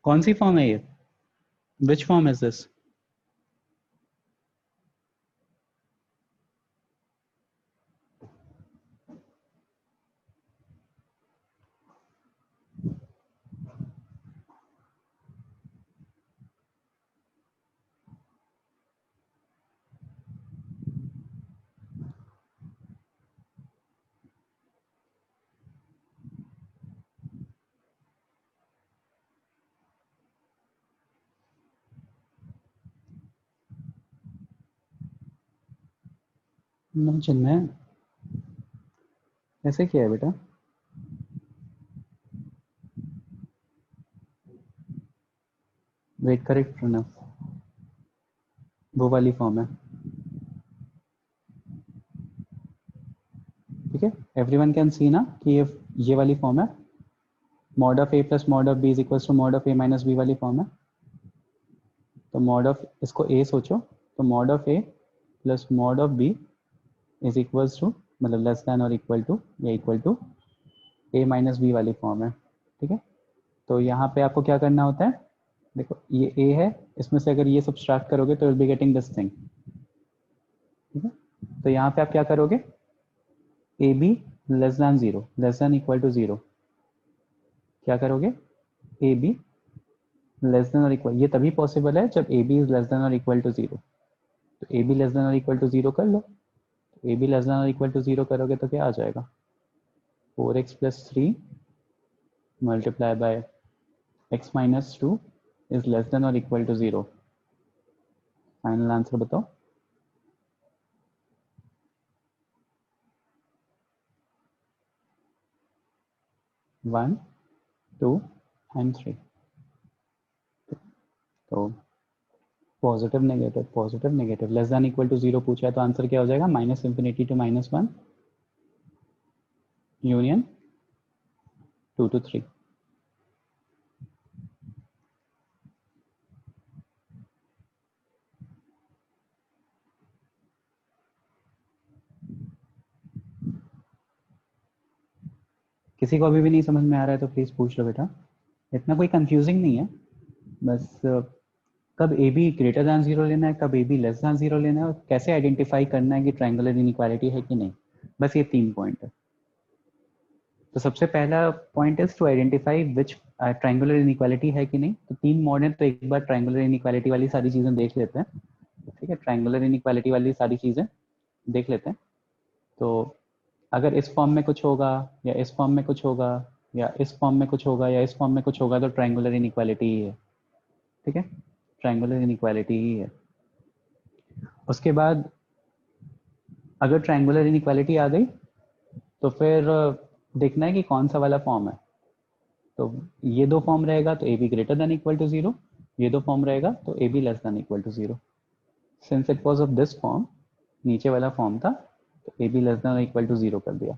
कौन सी फॉर्म है ये? Which form is this? Chinmay ऐसे किया है बेटा? वेट, करेक्ट प्रणव, वो वाली फॉर्म है, ठीक है। एवरीवन कैन सी ना कि ये ये वाली फॉर्म है, mod of A plus mod of B is equals to mod of A minus b वाली फॉर्म है। तो मॉड ऑफ, इसको ए सोचो, तो mod of A plus mod of B is equals to, मतलब लेस देन और equal to या equal to A minus b वाली फॉर्म है। ठीक है, तो यहाँ पे आपको क्या करना होता है, देखो ये ए है, इसमें से अगर ये सब्सट्रैक्ट करोगे तो will be getting this thing. ठीक है, तो यहाँ पे आप क्या करोगे, a b less than zero, less than equal to zero, क्या करोगे, ए बी लेस देन और इक्वल, ये तभी पॉसिबल है जब a B is less than और इक्वल टू जीरो। तो ए बी लेस देन और इक्वल टू जीरो कर लो, तो ए बी लेस देन और इक्वल टू जीरो करोगे तो क्या आ जाएगा, 4x plus 3 multiply by x minus 2 is less than और equal to zero. Final answer बताओ। One, two and three. तो positive negative less than equal to zero पूछा है, तो आंसर क्या हो जाएगा, minus infinity to minus one union 2 to 3। किसी को अभी भी नहीं समझ में आ रहा है तो प्लीज पूछ लो बेटा, इतना कोई कंफ्यूजिंग नहीं है, बस कब ए बी ग्रेटर दैन जीरो लेना है, कब ए बी लेस दैन जीरो लेना है, और कैसे आइडेंटिफाई करना है कि ट्रायंगुलर इनइक्वालिटी है कि नहीं, बस ये 3 पॉइंट है। तो सबसे पहला point is to identify which triangular inequality है कि नहीं। तो 3 मॉड है, तो एक बार ट्रायंगुलर इनइक्वालिटी वाली सारी चीजें देख लेते हैं। ठीक है, ट्रायंगुलर इनइक्वालिटी वाली सारी चीजें देख लेते हैं। तो अगर इस फॉर्म में कुछ होगा, या इस फॉर्म में कुछ होगा, या इस फॉर्म में कुछ होगा, या इस फॉर्म में कुछ होगा, तो ट्रायंगुलर इनइक्वालिटी ही है। ठीक है, ट्रायंगुलर इनइक्वालिटी ही है। उसके बाद अगर ट्रायंगुलर इनइक्वालिटी आ गई तो फिर देखना है कि कौन सा वाला फॉर्म है। तो ये 2 फॉर्म रहेगा तो a b greater than equal to zero, ये 2 फॉर्म रहेगा तो a b less than equal to zero. Since it was of this form, नीचे वाला फॉर्म था, तो a b less than equal to zero कर दिया,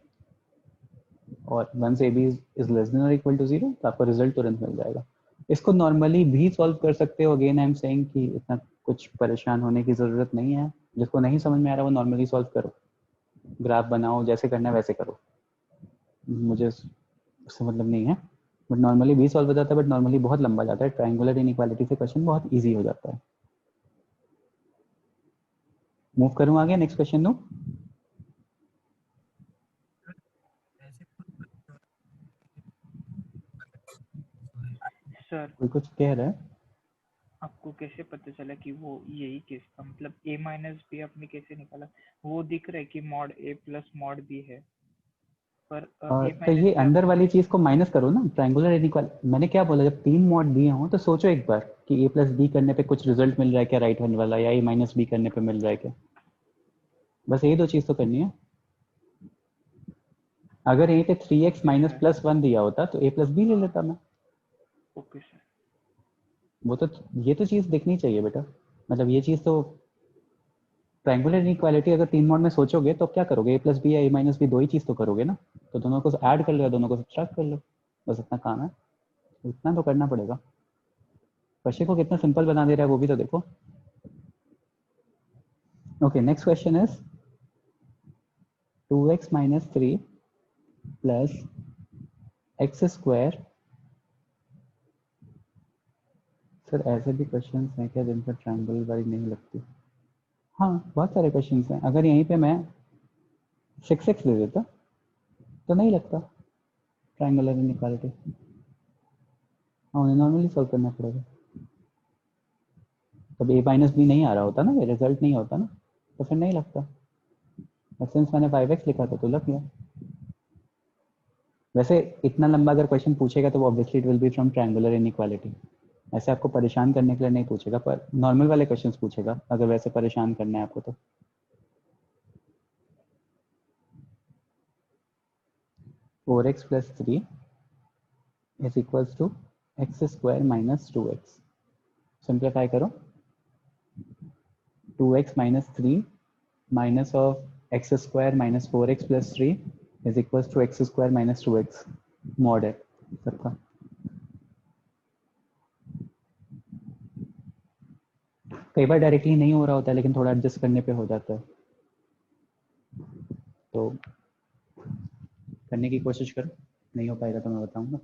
और once a B is less than equal to zero तो आपको रिजल्ट तुरंत मिल जाएगा। इसको नॉर्मली भी सॉल्व कर सकते हो, अगेन आई एम सेइंग कि इतना कुछ परेशान होने की ज़रूरत नहीं है। जिसको नहीं समझ में आ रहा वो नॉर्मली सॉल्व करो, ग्राफ बनाओ, जैसे करना है वैसे करो, मुझे उससे मतलब नहीं है। बट नॉर्मली भी सॉल्व हो जाता है, बट नॉर्मली बहुत लंबा जाता है। ट्रायंगुलर इनइक्वालिटी से क्वेश्चन बहुत ईजी हो जाता है। मूव करूँ आगे, नेक्स्ट क्वेश्चन लो। सर कोई कुछ कह रहा है? आपको कैसे पता चला कि वो यही केस था, मतलब a माइनस बी आपने कैसे निकाला? वो दिख रहा है कि mod a plus mod b है, पर a तो माइनस ये b अंदर वाली चीज को माइनस करो ना। ट्रायंगुलर इनइक्वालिटी मैंने क्या बोला, जब 3 मॉड दिए हों तो सोचो एक बार कि a प्लस बी करने पे कुछ रिजल्ट मिल रहा है क्या राइट हैंड वाला, या a माइनस बी करने पे मिल रहा है क्या। बस यही 2 चीज तो करनी है। अगर यहीं पे 3x माइनस प्लस 1 दिया होता तो a प्लस बी ले लेता मैं। Okay sir. वो तो ये तो चीज देखनी चाहिए बेटा, मतलब ये चीज तो ट्रायंगुलर इनइक्वालिटी अगर 3 मॉड में सोचोगे तो क्या करोगे, a प्लस बी या a माइनस बी 2 ही चीज तो करोगे ना। तो दोनों को ऐड कर लो या दोनों को सब्ट्रैक्ट कर लो, बस इतना काम है। इतना तो करना पड़ेगा। क्वेश्चन को कितना सिंपल बना दे रहा है वो भी तो देखो। Okay, next question is 2x minus 3 plus x square. Sir ऐसे भी क्वेश्चन हैं क्या जिन पर ट्रायंगल वाली नहीं लगती? हाँ, बहुत सारे क्वेश्चन हैं। अगर यहीं पे मैं 6x ले देता तो नहीं लगता ट्रायंगुलर इनइक्वालिटी। हाँ, उन्हें नॉर्मली सॉल्व करना पड़ेगा। तब a माइनस बी नहीं आ रहा होता ना, ये रिजल्ट नहीं होता ना, तो फिर नहीं लगता। और सिंस मैंने 5x लिखा था तो लग गया। वैसे इतना लंबा अगर क्वेश्चन पूछेगा तो वो obviously it will be from triangular inequality. ऐसे आपको परेशान करने के लिए नहीं पूछेगा, पर नॉर्मल वाले क्वेश्चंस पूछेगा अगर वैसे परेशान करना है आपको तो। Four x plus 3 is equals to x square minus 2x। Simplify करो, 2x minus 3 minus of x square minus 4x plus 3 is equal to x square minus 2x mod है सबका। कई बार डायरेक्टली नहीं हो रहा होता है लेकिन थोड़ा एडजस्ट करने पे हो जाता है, तो करने की कोशिश करो, नहीं हो पाएगा तो मैं बताऊंगा।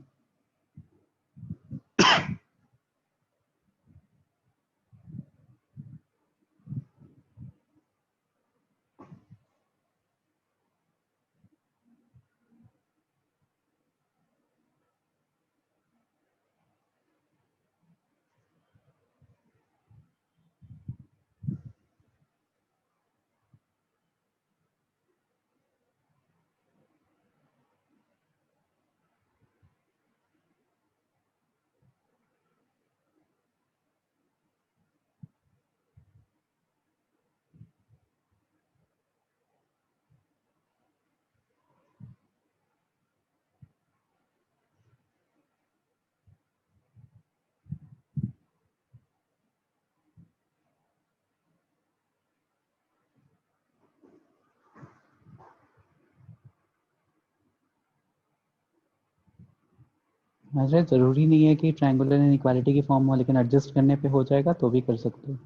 अरे ज़रूरी नहीं है कि ट्रायंगुलर इनइक्वालिटी की फॉर्म हो, लेकिन एडजस्ट करने पे हो जाएगा तो भी कर सकते हो।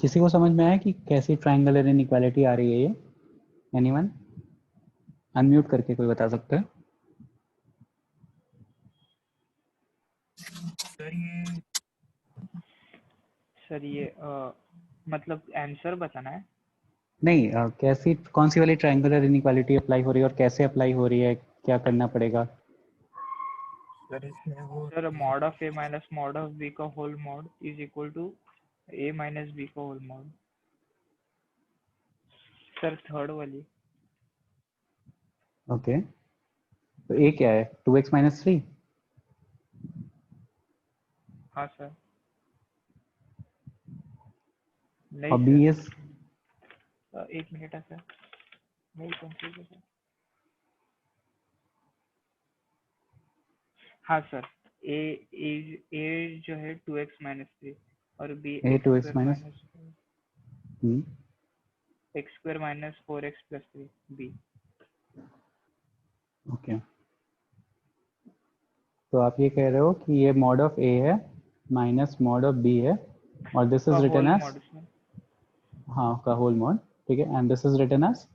किसी को समझ में आया कि कैसी ट्रायंगुलर इनइक्वालिटी आ रही है ये? एनीवन? अनम्यूट करके कोई बता सकता है? सर ये मतलब आंसर बताना है। नहीं, कैसी कौन सी वाली ट्रायंगुलर इनइक्वालिटी अप्लाई हो रही है और कैसे अप्लाई हो रही है, क्या करना पड़ेगा? सर इसमें वो sir mod of A minus mod of B का whole mod is equal to A minus B का होल मॉड। सर थर्ड वाली। ओके, तो ए क्या है? 2x minus 3? हाँ सर। और नहीं बी इज? सर, एक मिनट है सर, नहीं कंफ्यूज है सर। हाँ सर, ए जो है 2x माइनस 3 और B A X 2x square minus minus x square minus 4x plus 3 B. Okay, तो आप ये कह रहे हो कि ये मॉड ऑफ ए है माइनस मॉड ऑफ बी है और दिस का is written whole as, mod इसमें। हाँ, का होल मॉड, ठीक है, and this is written as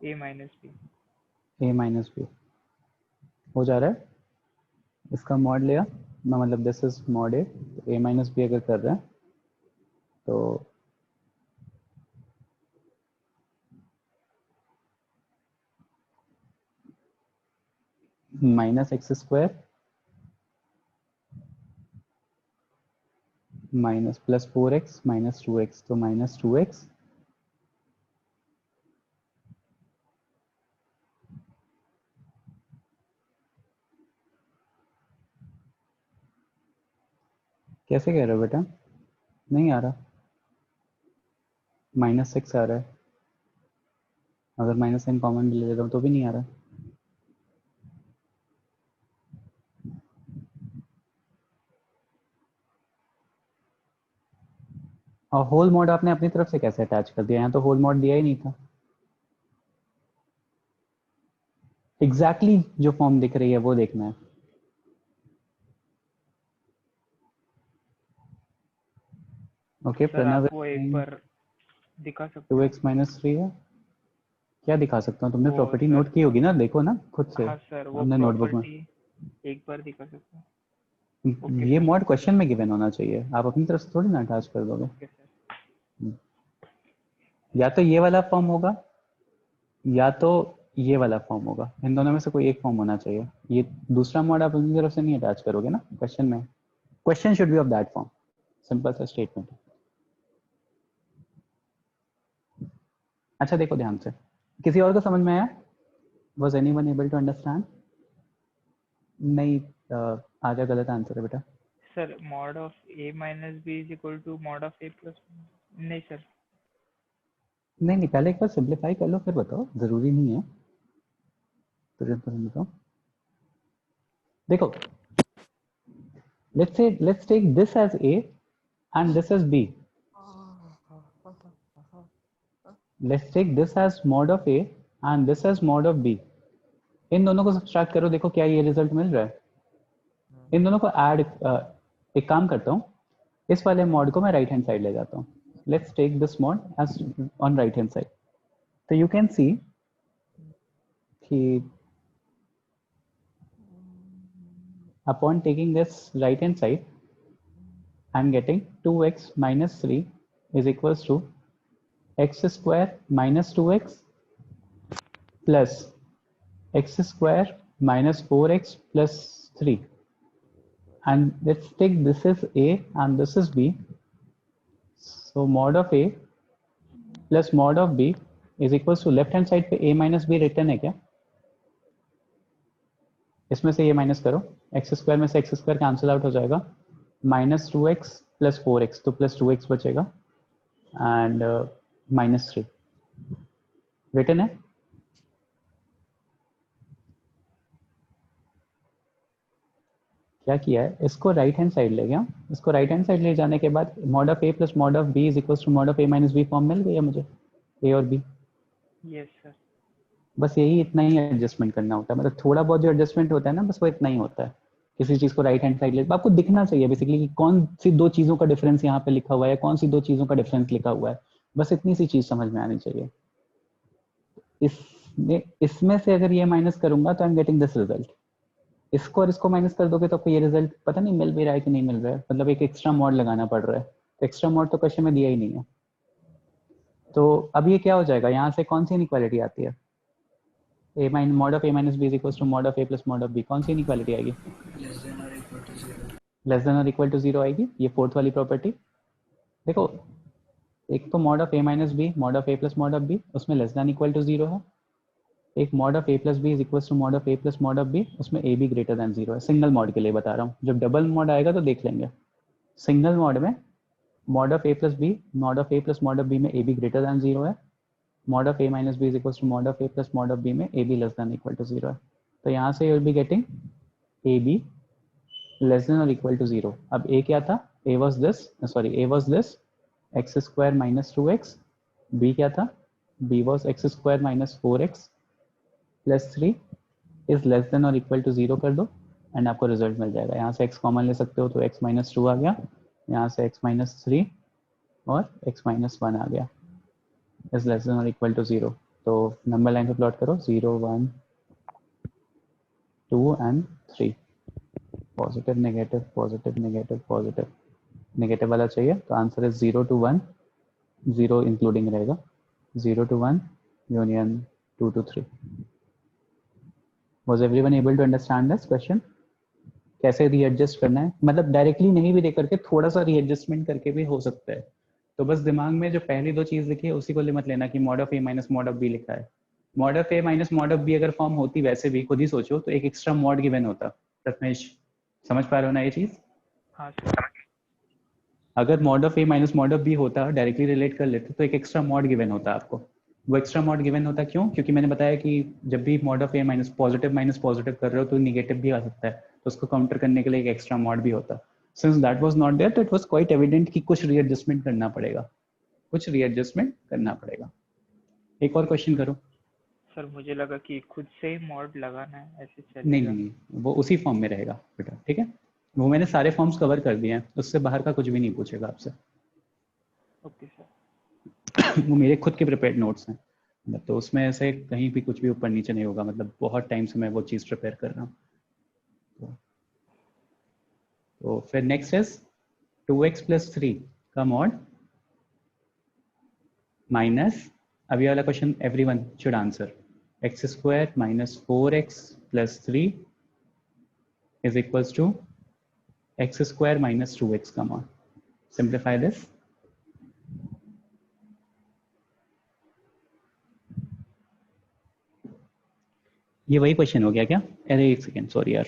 a minus b. A minus b हो जा रहा है। इसका मॉड लिया ना, मतलब this is mod a, a minus b अगर कर रहे हैं तो minus x square minus plus 4x minus 2x, तो माइनस 2x कैसे कह रहे हो बेटा? नहीं आ रहा, माइनस 6 आ रहा है, अगर माइनस साइन कॉमन भी ले लेता हूँ तो भी नहीं आ रहा। और होल मॉड आपने अपनी तरफ से कैसे अटैच कर दिया? यहाँ तो होल मॉड दिया ही नहीं था। एग्जैक्टली जो फॉर्म दिख रही है वो देखना है। ओके, सर प्रणव आप वो एक बार दिखा सकते टू हैं? एक्स माइनस 3 है। क्या दिखा सकता हूँ? तुमने वो प्रॉपर्टी सर, नोट की होगी ना, देखो ना खुद से हाँ सर, वो अपने नोटबुक में। प्रॉपर्टी एक बार दिखा सकते हैं? ओके ये सर। मॉड क्वेश्चन में गिवन होना चाहिए, आप अपनी तरफ से थोड़ी ना अटैच कर दोगे। Okay sir. या तो ये वाला फॉर्म होगा या तो ये वाला फॉर्म होगा। इन दोनों में से कोई एक फॉर्म होना चाहिए। ये दूसरा मॉड आप अपनी तरफ से नहीं अटैच करोगे ना क्वेश्चन में। Question should be of that form. Simple सा स्टेटमेंट। अच्छा देखो ध्यान से, किसी और को समझ में आया? Was anyone able to understand? नहीं, आजा गलत आंसर है बेटा। Sir mod of a minus b is equal to mod of a plus, नहीं सर। नहीं, पहले एक बार सिंप्लीफाई कर लो फिर बताओ, जरूरी नहीं है तुरंत बताओ। देखो, let's take this as a and this as b. Let's take this as mod of a and this as mod of b. इन दोनों को सब्सट्रैक्ट करो, देखो क्या ये रिजल्ट मिल रहा है। इन दोनों को ऐड, एक काम करता हूँ, इस वाले मॉड को मैं राइट हैंड साइड ले जाता हूँ। Let's take this mod as on right hand side. तो यू कैन सी कि upon taking this right hand side, I am getting 2x minus 3 is equals to x square minus 2x plus x square minus 4x plus 3. And let's take this is a and this is b. So mod of a plus mod of b is equals to left hand side पे a minus b written है क्या? इसमें से ये minus करो, x square में से x square cancel out हो जाएगा, माइनस 2x प्लस 4x, तो प्लस 2x बचेगा एंड माइनस 3 रिटर्न है। क्या किया है, इसको राइट हैंड साइड ले गया। इसको राइट हैंड साइड ले जाने के बाद mod of A plus mod of B is equal to mod of A minus B form मिल गया मुझे, ए और बी। Yes sir. बस यही, इतना ही एडजस्टमेंट करना होता है, मतलब थोड़ा बहुत जो एडजस्टमेंट होता है ना, बस वो इतना ही होता है। किसी चीज़ को राइट हैंड साइड ले, आपको दिखना चाहिए बेसिकली कि कौन सी दो चीज़ों का डिफरेंस यहाँ पे लिखा हुआ है, कौन सी दो चीज़ों का डिफरेंस लिखा हुआ है, बस इतनी सी चीज़ समझ में आनी चाहिए। इसमें से अगर ये माइनस करूंगा तो I am getting this result. इसको और इसको माइनस कर दोगे तो आपको ये रिजल्ट पता नहीं मिल भी रहा है कि नहीं मिल रहा है, मतलब एक एक्स्ट्रा मॉड लगाना पड़ रहा है। तो एक्स्ट्रा मॉड तो क्वेश्चन में दिया ही नहीं है। तो अब ये क्या हो जाएगा, यहाँ से कौन सी इनइक्वालिटी आती है, a minus mod of a minus b is equals to mod of a plus mod of b, कौन सी इनइक्वालिटी आएगी? लेस देन और इक्वल टू 0। लेस देन और इक्वल टू 0 आएगी, ये फोर्थ वाली प्रॉपर्टी। देखो, एक तो mod of a minus b, mod of a plus mod of b, उसमें लेस देन इक्वल टू 0 है। एक mod of a plus b is equals to mod of a plus mod of b, उसमें a b greater than 0 है। Single mod के लिए बता रहा हूँ, जब डबल मॉड आएगा तो देख लेंगे। सिंगल मॉड में mod of a plus b, mod of a plus mod of b में a b ग्रेटर देन 0 है। mod of a minus b is equals to mod of a plus mod of b में a b less than equal to 0 है। तो यहाँ से you will be getting a b less than or equal to 0। अब a क्या था, a was this, x square minus 2x, b क्या था, b was x square minus 4x plus 3 is less than or equal to 0 कर दो and आपको result मिल जाएगा। यहाँ से x कॉमन ले सकते हो तो x minus 2 आ गया, यहाँ से x minus 3 और x minus 1 आ गया, is less than or equal to 0। तो नंबर लाइन पे प्लॉट करो, 0 1 2 and 3, positive negative positive negative positive negative वाला चाहिए। तो आंसर इज 0 to 1, 0 इंक्लूडिंग रहेगा, 0 to 1 union 2 to 3। Was everyone able to understand this question? कैसे readjust करना है, मतलब डायरेक्टली नहीं भी दे करके थोड़ा सा रीएडजस्टमेंट करके भी हो सकता है। तो बस दिमाग में जो पहली दो चीज लिखी है उसी को लिमिट लेना कि mod of a minus mod of b लिखा है। mod of a minus mod of b अगर फॉर्म होती वैसे भी, खुद ही सोचो, तो एक एक्स्ट्रा मॉड गिवन होता। प्रथमेश समझ पा रहे हो ना ये चीज? हाँ सर। अगर mod of a minus mod of b होता, डायरेक्टली रिलेट कर लेते, तो एक एक्स्ट्रा मॉड गिवन होता आपको। वो एक्स्ट्रा मॉड गिवन होता क्यों? क्योंकि मैंने बताया कि जब भी mod of a minus positive कर रहे हो तो निगेटिव भी आ सकता है, तो उसको काउंटर करने के लिए एक एक्स्ट्रा मॉड भी होता। Since that was not there, तो इट वाज क्वाइट एविडेंट कि कुछ रीएडजस्टमेंट करना पड़ेगा, कुछ रीएडजस्टमेंट करना पड़ेगा। एक और क्वेश्चन करो। सर मुझे लगा कि खुद से ही मॉड लगाना है, ऐसे चलेगा? नहीं, वो उसी फॉर्म में रहेगा बेटा, ठीक है? वो मैंने सारे फॉर्म्स कवर कर दिए हैं, उससे बाहर का कुछ भी नहीं पूछेगा आपसे। Okay sir. वो मेरे खुद के प्रिपेयर्ड नोट्स हैं, तो उसमें ऐसे कहीं भी कुछ भी ऊपर नीचे नहीं होगा, मतलब बहुत टाइम से मैं वो चीज़ प्रिपेयर कर रहा हूँ। तो फिर नेक्स्ट इज 2x प्लस 3 का मॉड माइनस, अब ये वाला question everyone should answer, x square minus 4x plus 3 is equals to x square minus 2x. Come on, simplify this. ये वही क्वेश्चन हो गया क्या? अरे एक सेकेंड, सॉरी यार,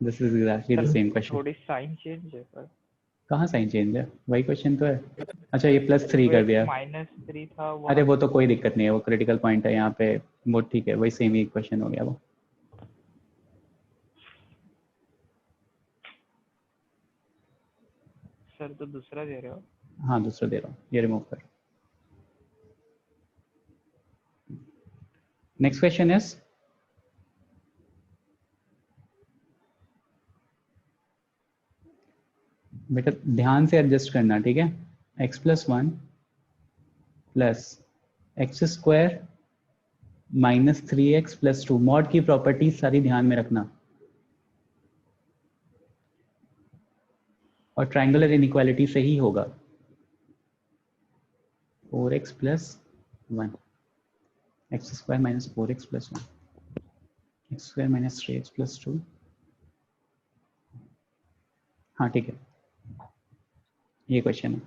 this is exactly the same question. थोड़ी साइन चेंज है पर कहाँ साइन चेंज है? वही क्वेश्चन तो है. अच्छा ये +3 कर दिया. -3 था वो. अरे वो तो कोई दिक्कत नहीं है, वो क्रिटिकल पॉइंट है यहाँ पे, वो ठीक है, वही सेम ही क्वेश्चन हो गया वो. सर तो दूसरा दे रहे हो. हाँ दूसरा दे रहा हूँ, ये रिमूव कर. नेक्स्ट क्वेश्चन इज बेटा ध्यान से एडजस्ट करना, ठीक है. x + 1 plus x square minus 3x + 2. Mod की प्रॉपर्टीज सारी ध्यान में रखना. और ट्रायंगुलर इनइक्वालिटी से ही होगा. 4x + 1 x square minus 4x + 1 x square minus 3x + 2. हाँ ठीक है, ये क्वेश्चन है.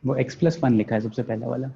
वो x + 1 लिखा है सबसे पहला वाला.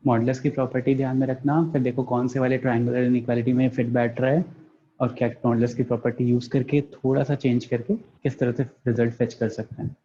मॉडुलस की प्रॉपर्टी ध्यान में रखना, फिर देखो कौन से वाले ट्रायंगुलर इनइक्वालिटी में फिट बैठ रहा है, और क्या मॉडुलस की प्रॉपर्टी यूज करके थोड़ा सा चेंज करके किस तरह से रिजल्ट फेच कर सकते हैं.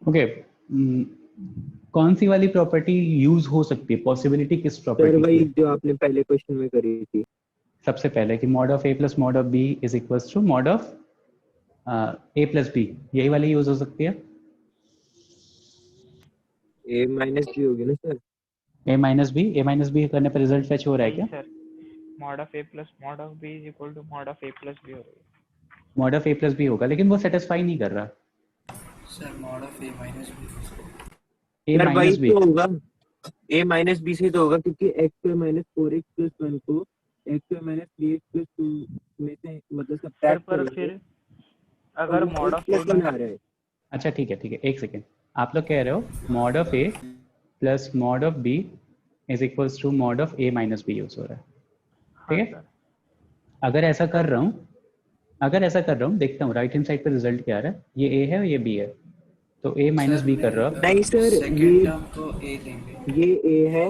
ओके कौन सी वाली प्रॉपर्टी यूज हो सकती है? पॉसिबिलिटी किस सर प्रॉपर्टी वही की? जो आपने पहले क्वेश्चन में करी थी. सबसे पहले कि mod of a + mod of b is equals to mod of a + b, यही वाली यूज हो सकती है. a माइनस b होगी ना सर. a - b करने पर रिजल्ट फेच हो रहा है क्या? Sir mod of a plus mod of b is equal to mod of a plus b हो रही है. mod of a + b होगा, लेकिन वो सेटिस्फाई नहीं कर रहा. Sir mod of a minus b. a sir वही - b तो होगा. a माइनस b से तो होगा, क्योंकि x² माइनस 4x + 1 को x² माइनस 3x + 2 में से मतलब सर सब्ट्रैक्ट पर करेंगे फिर अगर mod of a +1 आ रहा है. अच्छा ठीक है, एक सेकेंड. आप लोग कह रहे हो mod of a + mod of b is equals to mod of a - b use हो रहा है, ठीक है. अगर ऐसा कर रहा हूँ, देखता हूँ राइट हैंड साइड पे रिजल्ट क्या आ रहा है. ये a है और ये b है, तो a - b कर रहा हूँ. नहीं सर, सेकंड टर्म को a लेंगे. ये a है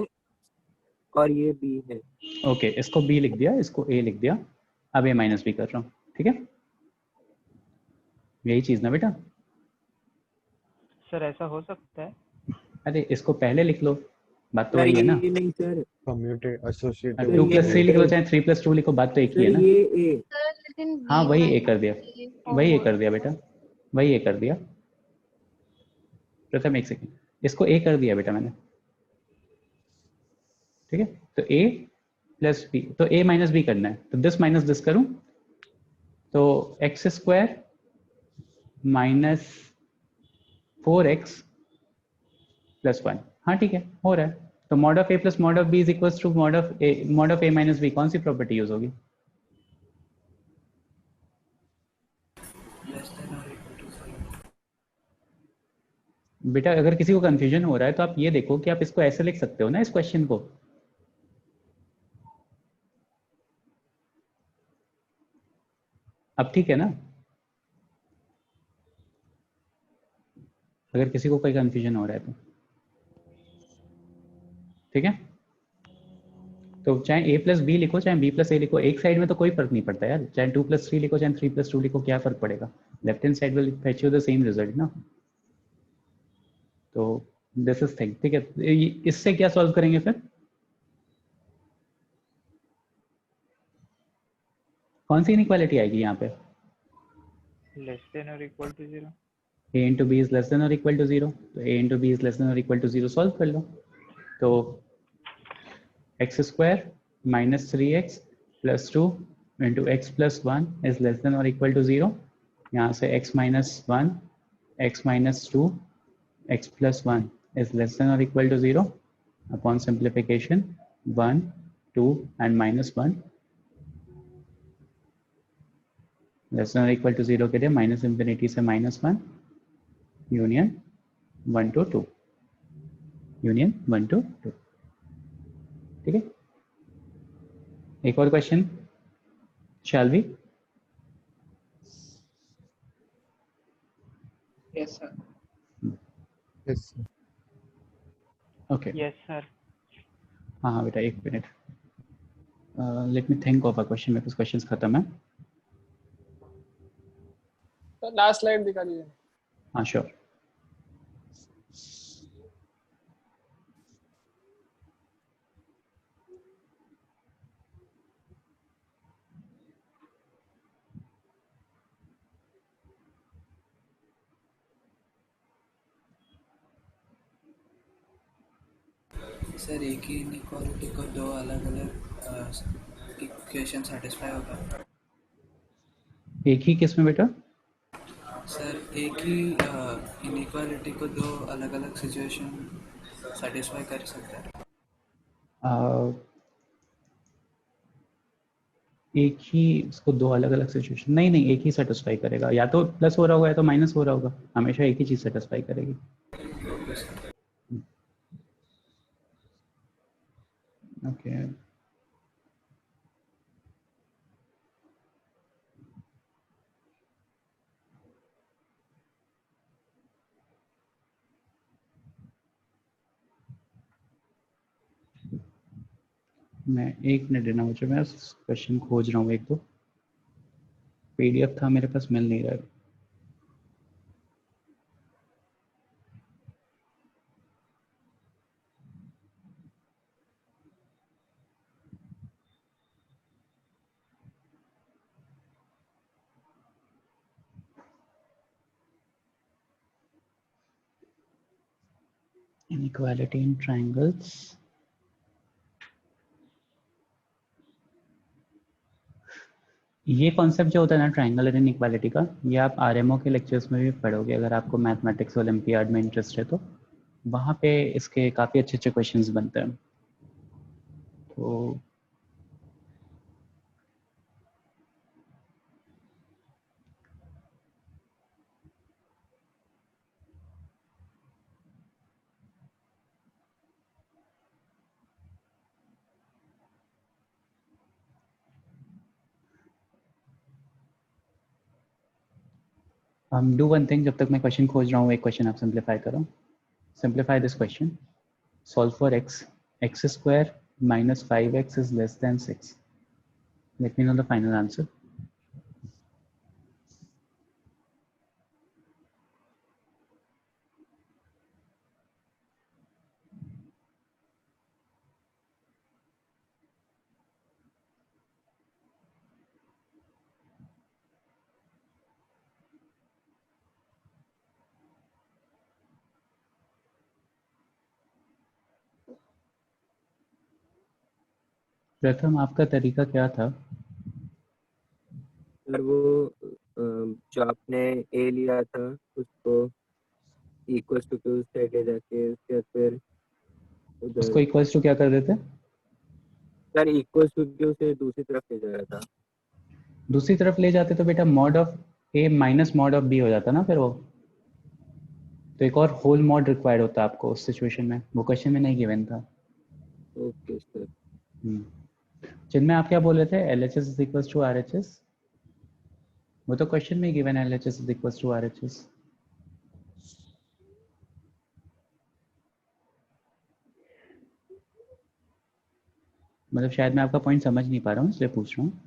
और ये b है. ओके इसको b लिख दिया, इसको a लिख दिया. अब a - b कर रहा हूँ, ठीक है. यही चीज ना बेटा. सर ऐसा हो सकता है. अरे इसको पहले लिख लो, बात तो सर वही है ना. ये नहीं सर. कम्यूटेड अब एसोसिएटिव 2 + 3 लिख लो चाहे 3 + 2 लिखो, बात तो एक ही सर है ना. ये a in हाँ B वही ए minus कर दिया, A वही ए forward. कर दिया बेटा, वही ए कर दिया। प्रथम एक सेकेंड, इसको ए कर दिया बेटा मैंने, ठीक है। तो ए प्लस बी, तो ए माइनस बी करना है, तो दिस माइनस दिस करूं तो x square minus 4x plus 1। हाँ ठीक है, हो रहा है। तो mod of A plus mod of B is equal to mod of A minus b, कौन सी प्रॉपर्टी यूज होगी? लेस देन और इक्वल टू 0। बेटा अगर किसी को कंफ्यूजन हो रहा है तो आप ये देखो कि आप इसको ऐसे लिख सकते हो ना, इस क्वेश्चन को। अब ठीक है ना? अगर किसी को कोई कंफ्यूजन हो रहा है तो ठीक है। तो चाहे a प्लस बी लिखो चाहे b प्लस ए लिखो, एक साइड में तो कोई फर्क नहीं पड़ता यार। चाहे 2 प्लस 3 लिखो चाहे 3 प्लस 2 लिखो, क्या फर्क पड़ेगा? Left hand side will fetch you the same result ना। तो दिस इज थिंग, ठीक है। इससे क्या सॉल्व करेंगे फिर? कौन सी इनइक्वालिटी आएगी यहाँ पे? लेस देन और equal to 0। a into B is less than और इक्वल टू 0, तो a into B is less than और इक्वल टू 0 सॉल्व कर लो। तो x square minus 3x plus 2 into x plus 1 is less than और equal to 0। यहाँ से x minus 1, x minus 2, x plus 1 is less than or equal to 0 upon simplification 1, 2 and minus 1 less than or equal to 0 के लिए minus infinity से -1 union 1 to 2, union 1 to 2, ठीक है। एक और question, shall we? Yes, sir. Yes. Okay, yes sir. हाँ हाँ बेटा एक minute, let me think of a question. मेरे पास क्वेश्चंस खत्म है। तो लास्ट स्लाइड दिखा दीजिए। हाँ श्योर। सर एक ही इनइक्वालिटी को दो अलग अलग इक्वेशन सेटिस्फाई होगा? एक ही किस में बेटा? सर एक ही इनइक्वालिटी को दो अलग अलग सिचुएशन सेटिस्फाई कर सकता है? एक ही उसको दो अलग अलग सिचुएशन, नहीं नहीं, एक ही सेटिस्फाई करेगा। या तो प्लस हो रहा होगा या तो माइनस हो रहा होगा, हमेशा एक ही चीज सेटिस्फाई करेगी। ओके, मैं 1 मिनट देना मुझे, मैं क्वेश्चन खोज रहा हूँ। एक तो पीडीएफ था मेरे पास, मिल नहीं रहा है। इनइक्वालिटी इन ट्रायंगल्स, ये कॉन्सेप्ट जो होता है ना ट्रायंगुलर इनइक्वालिटी का, ये आप आरएमओ के लेक्चर्स में भी पढ़ोगे अगर आपको मैथमेटिक्स ओलंपियाड में इंटरेस्ट है तो। वहाँ पे इसके काफ़ी अच्छे अच्छे क्वेश्चंस बनते हैं। तो हम डू वन थिंग, जब तक मैं क्वेश्चन खोज रहा हूँ एक क्वेश्चन आप सिंप्लीफाई करो। Simplify this question, solve for x, x square minus 5x is less then 6। Let me know the final answer. प्रथम आपका तरीका क्या था? सर वो जो आपने ए लिया था उसको इक्वल टू क्यू से ले जाके उसके बाद फिर उसको उधर इक्वल्स टू क्या कर देते? सर इक्वल टू क्यू से दूसरी तरफ ले जाया था। दूसरी तरफ ले जाते तो बेटा mod of A minus mod of b हो जाता ना फिर वो। तो एक और होल मॉड रिक्वायर्ड होता है आपको उस सिचुएशन में, वो क्वेश्चन में नहीं गिवन था। Okay sir. जिनमें आप क्या बोल रहे थे, L H S is equal to R H S, वो तो क्वेश्चन में गिवन है, L H S is equal to R H S. मतलब शायद मैं आपका पॉइंट समझ नहीं पा रहा हूँ इसलिए पूछ रहा हूँ।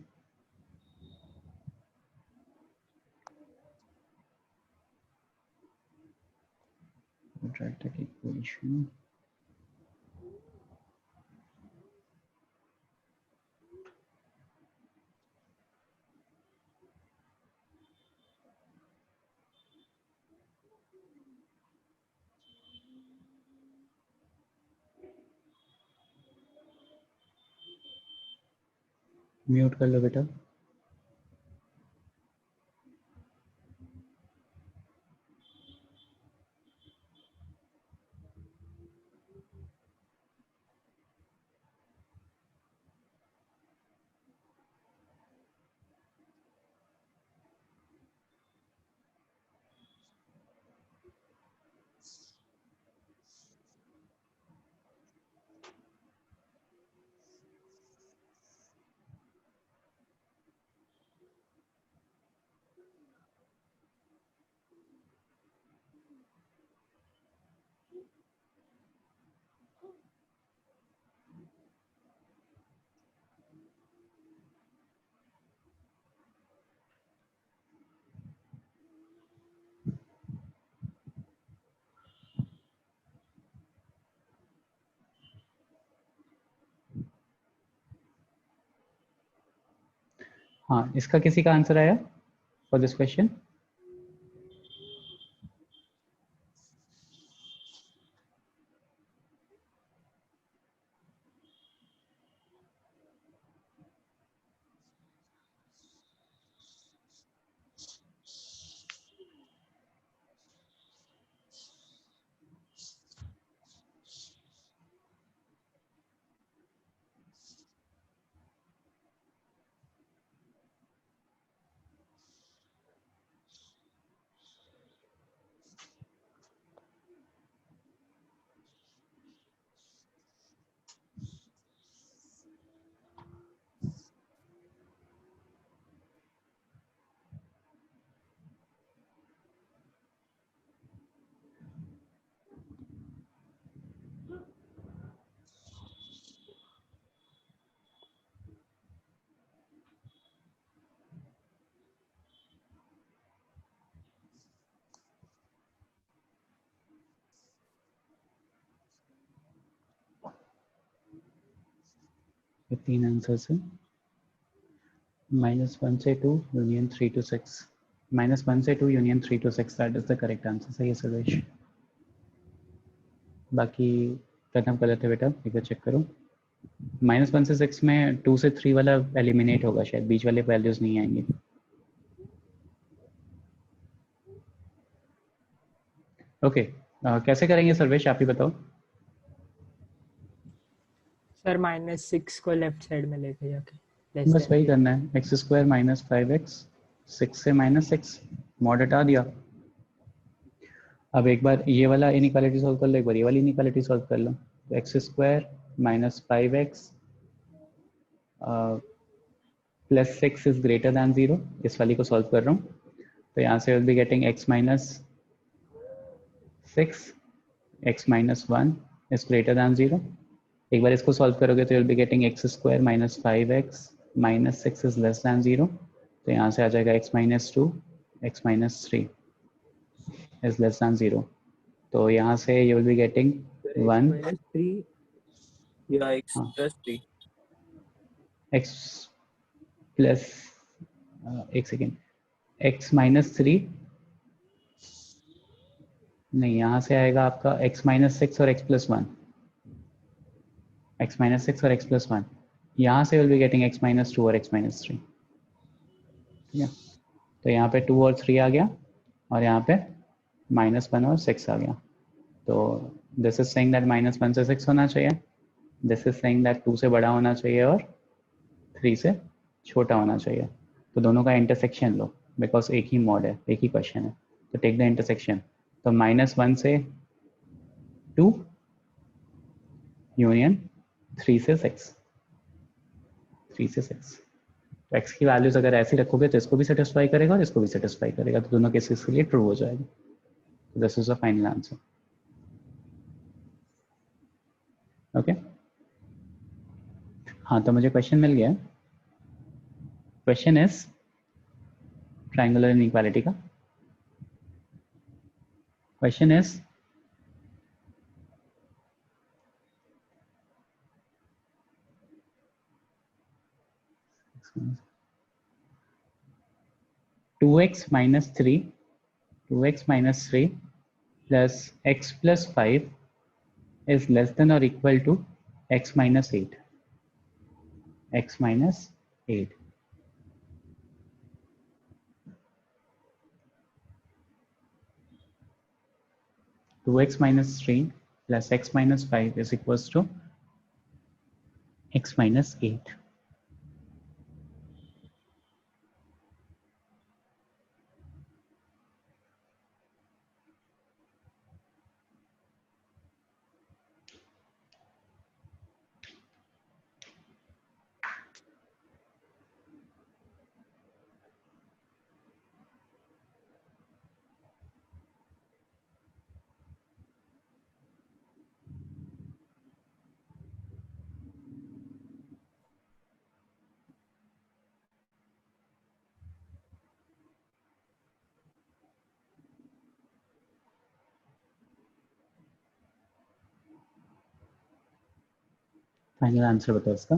quadratic equation म्यूट कर लो बेटा। हाँ, इसका किसी का आंसर आया फॉर दिस क्वेश्चन? ये 3 आंसर्स हैं, -1 से 2 यूनियन 3 to 6, -1 से 2 union 3 to 6, that is the correct answer. सही है सर्वेश। बाकी प्रथम गलत है बेटा, एक बार चेक करो। -1 से 6 में 2 से 3 वाला एलिमिनेट होगा शायद, बीच वाले वैल्यूज नहीं आएंगे। ओके कैसे करेंगे सर्वेश, आप ही बताओ। सर -6 को लेफ्ट साइड में लेके जाके बस वही करना है, एक्स स्क्वायर माइनस 5x, 6 से -6 मॉड हटा दिया। अब एक बार ये वाला इनइक्वालिटी सॉल्व कर लो, एक बार ये वाली इनइक्वालिटी सॉल्व कर लो। तो x square minus 5x plus 6 is greater than 0, इस वाली को सॉल्व कर रहा हूँ। तो यहाँ से will be getting x minus 6, x minus 1 is greater than 0। एक बार इसको सॉल्व करोगे तो will be getting x square minus 5x minus 6 is less than 0। तो यहाँ से आ जाएगा x minus 2, x minus 3 is less than 0। तो यहाँ से यू विल बी गेटिंग 1 -3 या x + 3, x प्लस एक सेकेंड, x माइनस 3 नहीं, यहाँ से आएगा आपका x माइनस 6 और x प्लस 1, x माइनस 6 और x प्लस 1। यहाँ से will be getting x minus 2 और x माइनस 3, ठीक है। तो यहाँ पे 2 और 3 आ गया और यहाँ पे -1 और 6 आ गया। तो दिस इज सेइंग दैट -1 से 6 होना चाहिए, दिस इज सेइंग दैट 2 से बड़ा होना चाहिए और 3 से छोटा होना चाहिए। तो दोनों का इंटरसेक्शन लो, बिकॉज एक ही मॉड है, एक ही क्वेश्चन है। तो टेक द इंटरसेक्शन। तो -1 से 2 यूनियन 3 से 6, 3 से 6। तो x की वैल्यूज अगर ऐसी रखोगे तो इसको भी सेटिस्फाई करेगा और इसको भी सेटिस्फाई करेगा, तो दोनों केसेस के लिए ट्रू हो जाएगा। तो this is the final answer. Okay, हाँ तो मुझे क्वेश्चन मिल गया। क्वेश्चन इज ट्रायंगुलर इनइक्वालिटी का। Question is 2x minus 3 plus x plus 5 is less than or equal to x minus 8. x minus 8. Two x minus 3 plus x minus 5 is equals to x minus 8. Final answer बताओ इसका।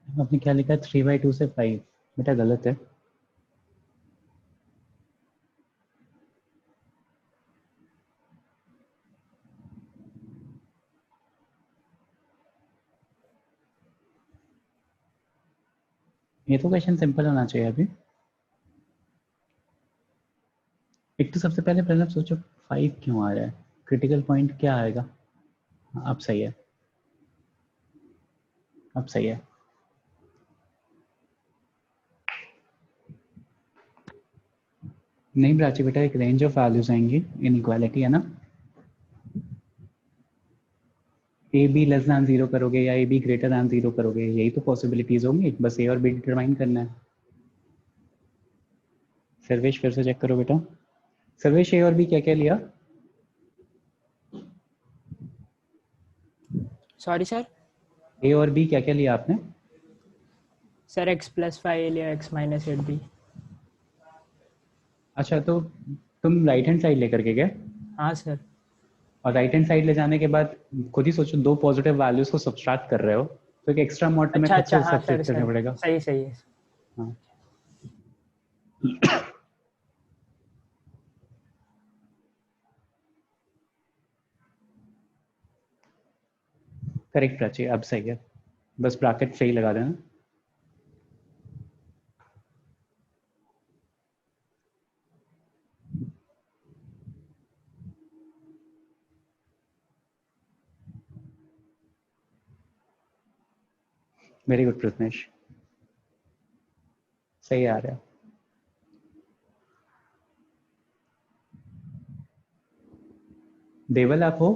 आपने क्या लिखा है 3/2 से 5? बेटा गलत है। ये तो क्वेश्चन सिंपल होना चाहिए अभी। एक तो सबसे पहले प्रणव सोचो 5 क्यों आ रहा है, क्रिटिकल पॉइंट क्या आएगा। अब सही है, अब सही है। नहीं प्राची बेटा, एक रेंज ऑफ वैल्यूज आएंगी, इनइक्वालिटी है ना। ए बी लेस दैन 0 करोगे या ए बी ग्रेटर दैन 0 करोगे, यही तो पॉसिबिलिटीज होंगी, बस ए और बी डिटरमाइन करना है। सर्वेश फिर से चेक करो बेटा। सर्वेश ए और बी क्या क्या लिया? Sorry sir. ए और बी क्या क्या लिया आपने? सर x प्लस 5 लिया, x माइनस 8 भी। अच्छा, तो तुम राइट हैंड साइड लेकर के गए? हाँ सर। और राइट हैंड साइड ले जाने के बाद खुद ही सोचो, दो पॉजिटिव वैल्यूज को सब्सट्रैक्ट कर रहे हो, तो एक एक्स्ट्रा मॉड तुम्हें अच्छा खुद से अच्छा, हाँ सर सब्स्टिट्यूट करना सर, पड़ेगा। सही सही है। हाँ। करेक्ट प्राची, अब सही है, बस ब्रैकेट सही लगा देना। वेरी गुड प्रथमेश, सही आ रहा है। देवल आप हो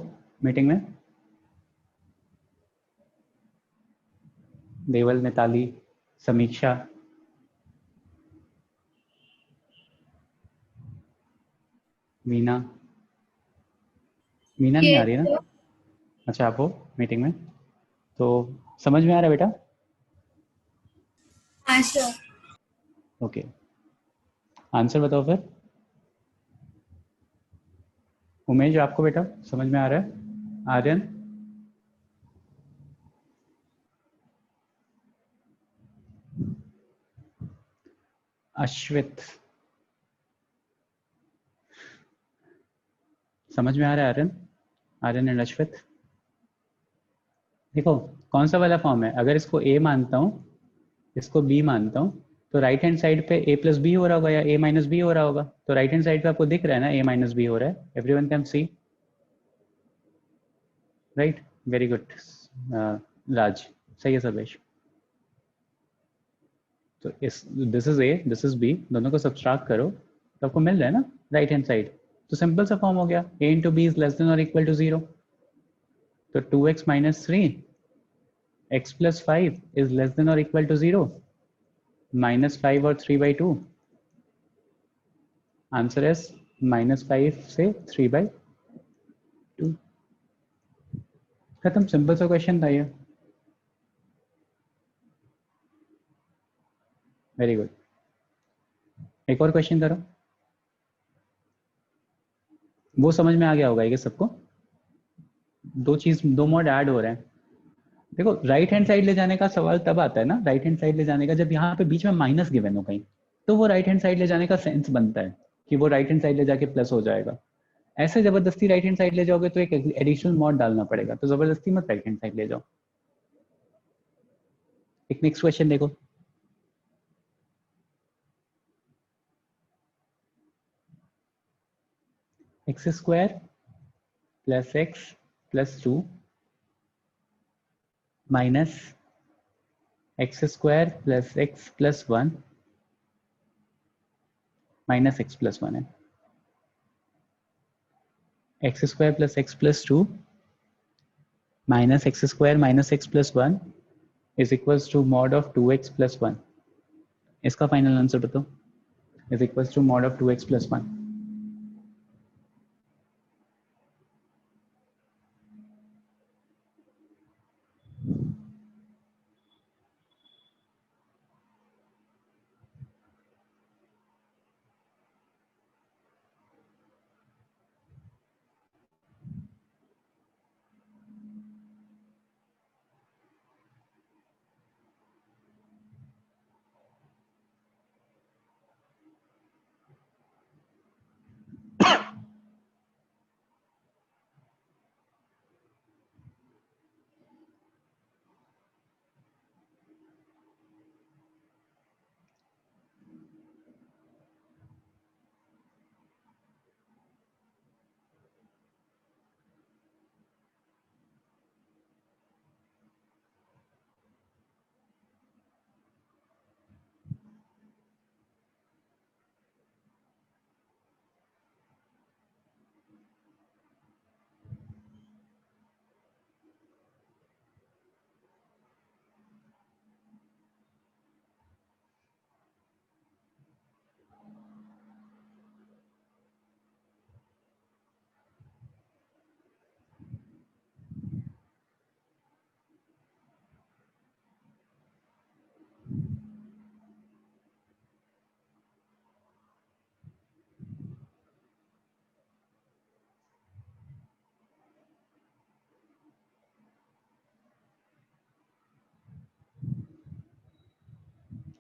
मीटिंग में? देवल, मिताली, समीक्षा, मीना? मीना नहीं आ रही है ना? अच्छा, आप हो मीटिंग में, तो समझ में आ रहा है बेटा? हाँ सर। ओके, आंसर बताओ फिर। उमेश, आपको बेटा समझ में आ रहा है? आर्यन? अश्वित, समझ में आ रहा है आर्यन? आर्यन एंड अश्वित, देखो कौन सा वाला फॉर्म है, अगर इसको a मानता हूँ, इसको b मानता हूँ, तो राइट हैंड साइड पे a प्लस बी हो रहा होगा या a माइनस बी हो रहा होगा। तो राइट हैंड साइड पे आपको दिख रहा है ना a माइनस बी हो रहा है, everyone can see, right? Very good Raj, सही है सर्वेश। तो इस this is a, this is b, दोनों को सब्सट्रैक्ट करो तो आपको मिल रहा है ना राइट हैंड साइड। तो सिंपल सा फॉर्म हो गया, a into B is less than और इक्वल टू 0। तो 2x minus 3 x plus 5 is less than और इक्वल टू 0, -5 और 3/2, आंसर है -5 से 3/2। खत्म, सिंपल सा क्वेश्चन था ये। वेरी गुड, एक और क्वेश्चन करो। वो समझ में आ गया होगा ये सबको? दो मोड ऐड हो रहे हैं। देखो राइट हैंड साइड ले जाने का सवाल तब आता है ना, राइट हैंड साइड ले जाने का, जब यहाँ पे बीच में माइनस गिवन हो कहीं, तो वो राइट हैंड साइड ले जाने का सेंस बनता है कि वो राइट हैंड साइड ले जाके प्लस हो जाएगा। ऐसे जबरदस्ती राइट हैंड साइड ले जाओगे तो एक एडिशनल मॉड डालना पड़ेगा, तो जबरदस्ती मत राइट हैंड साइड ले जाओ। एक नेक्स्ट क्वेश्चन देखो, x square plus x plus 2 minus x square plus x plus 1 minus x plus 1 है। X square plus x plus 2 minus x square minus x plus 1 is equals to mod of 2x plus 1। इसका final answer बताओ। Is equals to mod of 2x plus 1।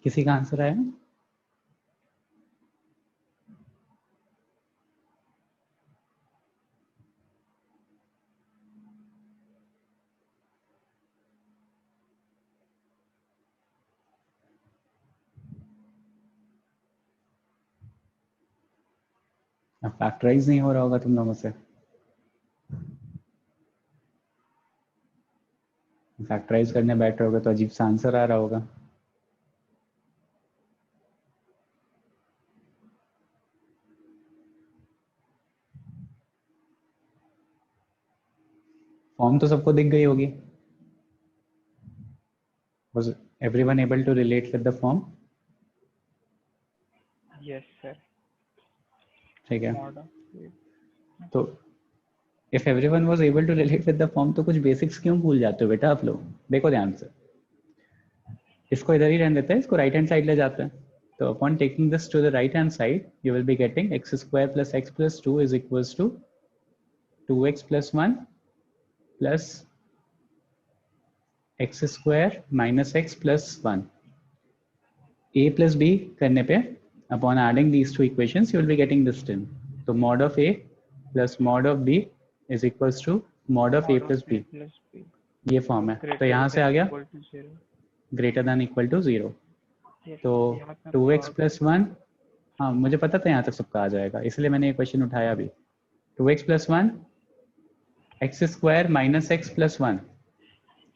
किसी का answer आया? Factorise नहीं हो रहा होगा तुम लोगों से। फैक्टराइज करने बैठ रहे होगे तो अजीब सा आंसर आ रहा होगा। फॉर्म तो सबको दिख गई होगी। Was everyone able to relate with the form? Yes sir. ठीक है, Mod of तो if everyone was able to relate with the form तो कुछ बेसिक्स क्यों भूल जाते हो बेटा आप लोग? देखो ध्यान से, इसको इधर ही रहने देते हैं, इसको राइट हैंड साइड ले जाते हैं। तो upon taking this to the right hand side you will be getting x square plus x plus 2 is equals to 2x plus 1 plus x square minus x plus 1. a plus b करने पे upon adding these two equations you will be getting this term. तो mod of a plus mod of b is equals to mod of a mod plus b. plus b ये फॉर्म है। तो greater यहाँ से आ than गया equal to 0. Greater than equal to 0। Yes, तो यहाँ पे 2x प्लस 1, हाँ मुझे पता था यहाँ तक सबका आ जाएगा, इसलिए मैंने ये क्वेश्चन उठाया अभी। 2x plus 1 x square minus x plus 1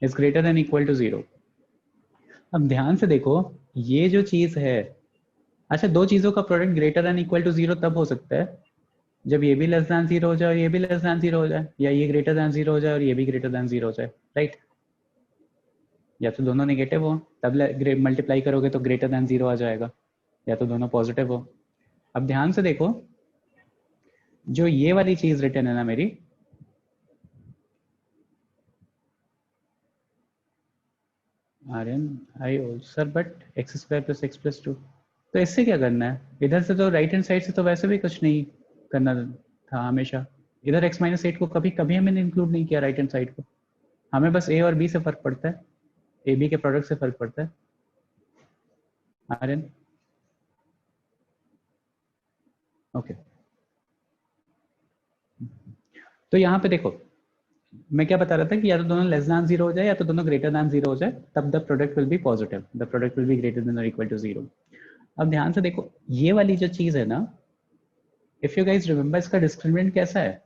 is greater than equal to 0। अब ध्यान से देखो, ये जो चीज है, अच्छा दो चीजों का product greater than equal to 0 तब हो सकता है जब ये भी लेस देन 0 हो जाए और ये भी लेस देन 0 हो जाए, या ये ग्रेटर देन 0 हो जाए और ये भी ग्रेटर देन 0 हो जाए, राइट? या तो दोनों नेगेटिव हो तब मल्टीप्लाई करोगे तो ग्रेटर देन 0 आ जाएगा, या तो दोनों पॉजिटिव हो। अब ध्यान से देखो, जो ये वाली चीज रिटर्न है ना मेरी, आई sir but X square plus x plus 2, तो इससे क्या करना है? इधर से तो राइट हैंड साइड से तो वैसे भी कुछ नहीं करना था हमेशा। इधर एक्स माइनस 8 को कभी कभी हमने इंक्लूड नहीं किया राइट हैंड साइड को, हमें बस ए और बी से फर्क पड़ता है, ए बी के प्रोडक्ट से फर्क पड़ता है। आर्यन ओके, तो यहाँ पे देखो मैं क्या बता रहा था कि या तो दोनों लेस देन 0 हो जाए या तो दोनों ग्रेटर देन 0 हो जाए, तब the product will B positive, the product will be greater than और इक्वल टू 0। अब ध्यान से देखो, ये वाली जो चीज है ना, इफ यू गाइस रिमेंबर, इसका डिस्क्रिमिनेंट कैसा है?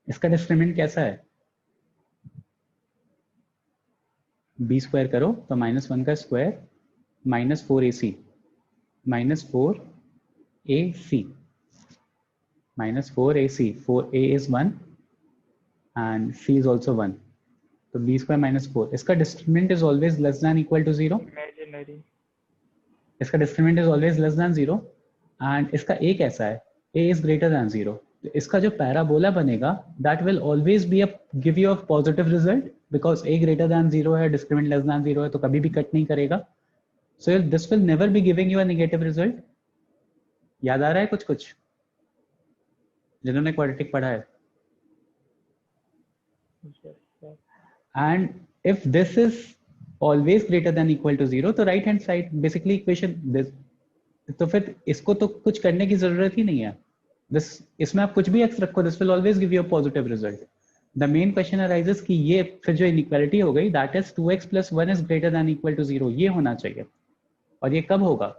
इसका डिस्क्रिमिनेंट कैसा है? बी स्क्वायर करो तो -1 का square minus 4ac minus 4ac minus 4ac, 4a is 1 and c is also 1, तो b square minus 4, इसका discriminant is always less than equal to 0, imaginary. इसका discriminant is always less than 0, and इसका a कैसा है? a is greater than 0, तो इसका जो parabola बनेगा that will always be a give you a positive result because a greater than 0 है, discriminant less than 0 है, तो कभी भी कट नहीं करेगा, so this will never be giving you a negative result। याद आ रहा है कुछ कुछ जिन्होंने क्वाड्रेटिक पढ़ा है? Yes, sir. And if this is always greater than equal to 0, तो right hand side basically equation this, तो फिर इसको तो कुछ करने की जरूरत ही नहीं है। this इसमें आप कुछ भी x रखो, this will always give you a positive result। the main question arises कि ये फिर जो inequality हो गई, that is 2x plus 1 is greater than equal to 0, ये होना चाहिए। और ये कब होगा?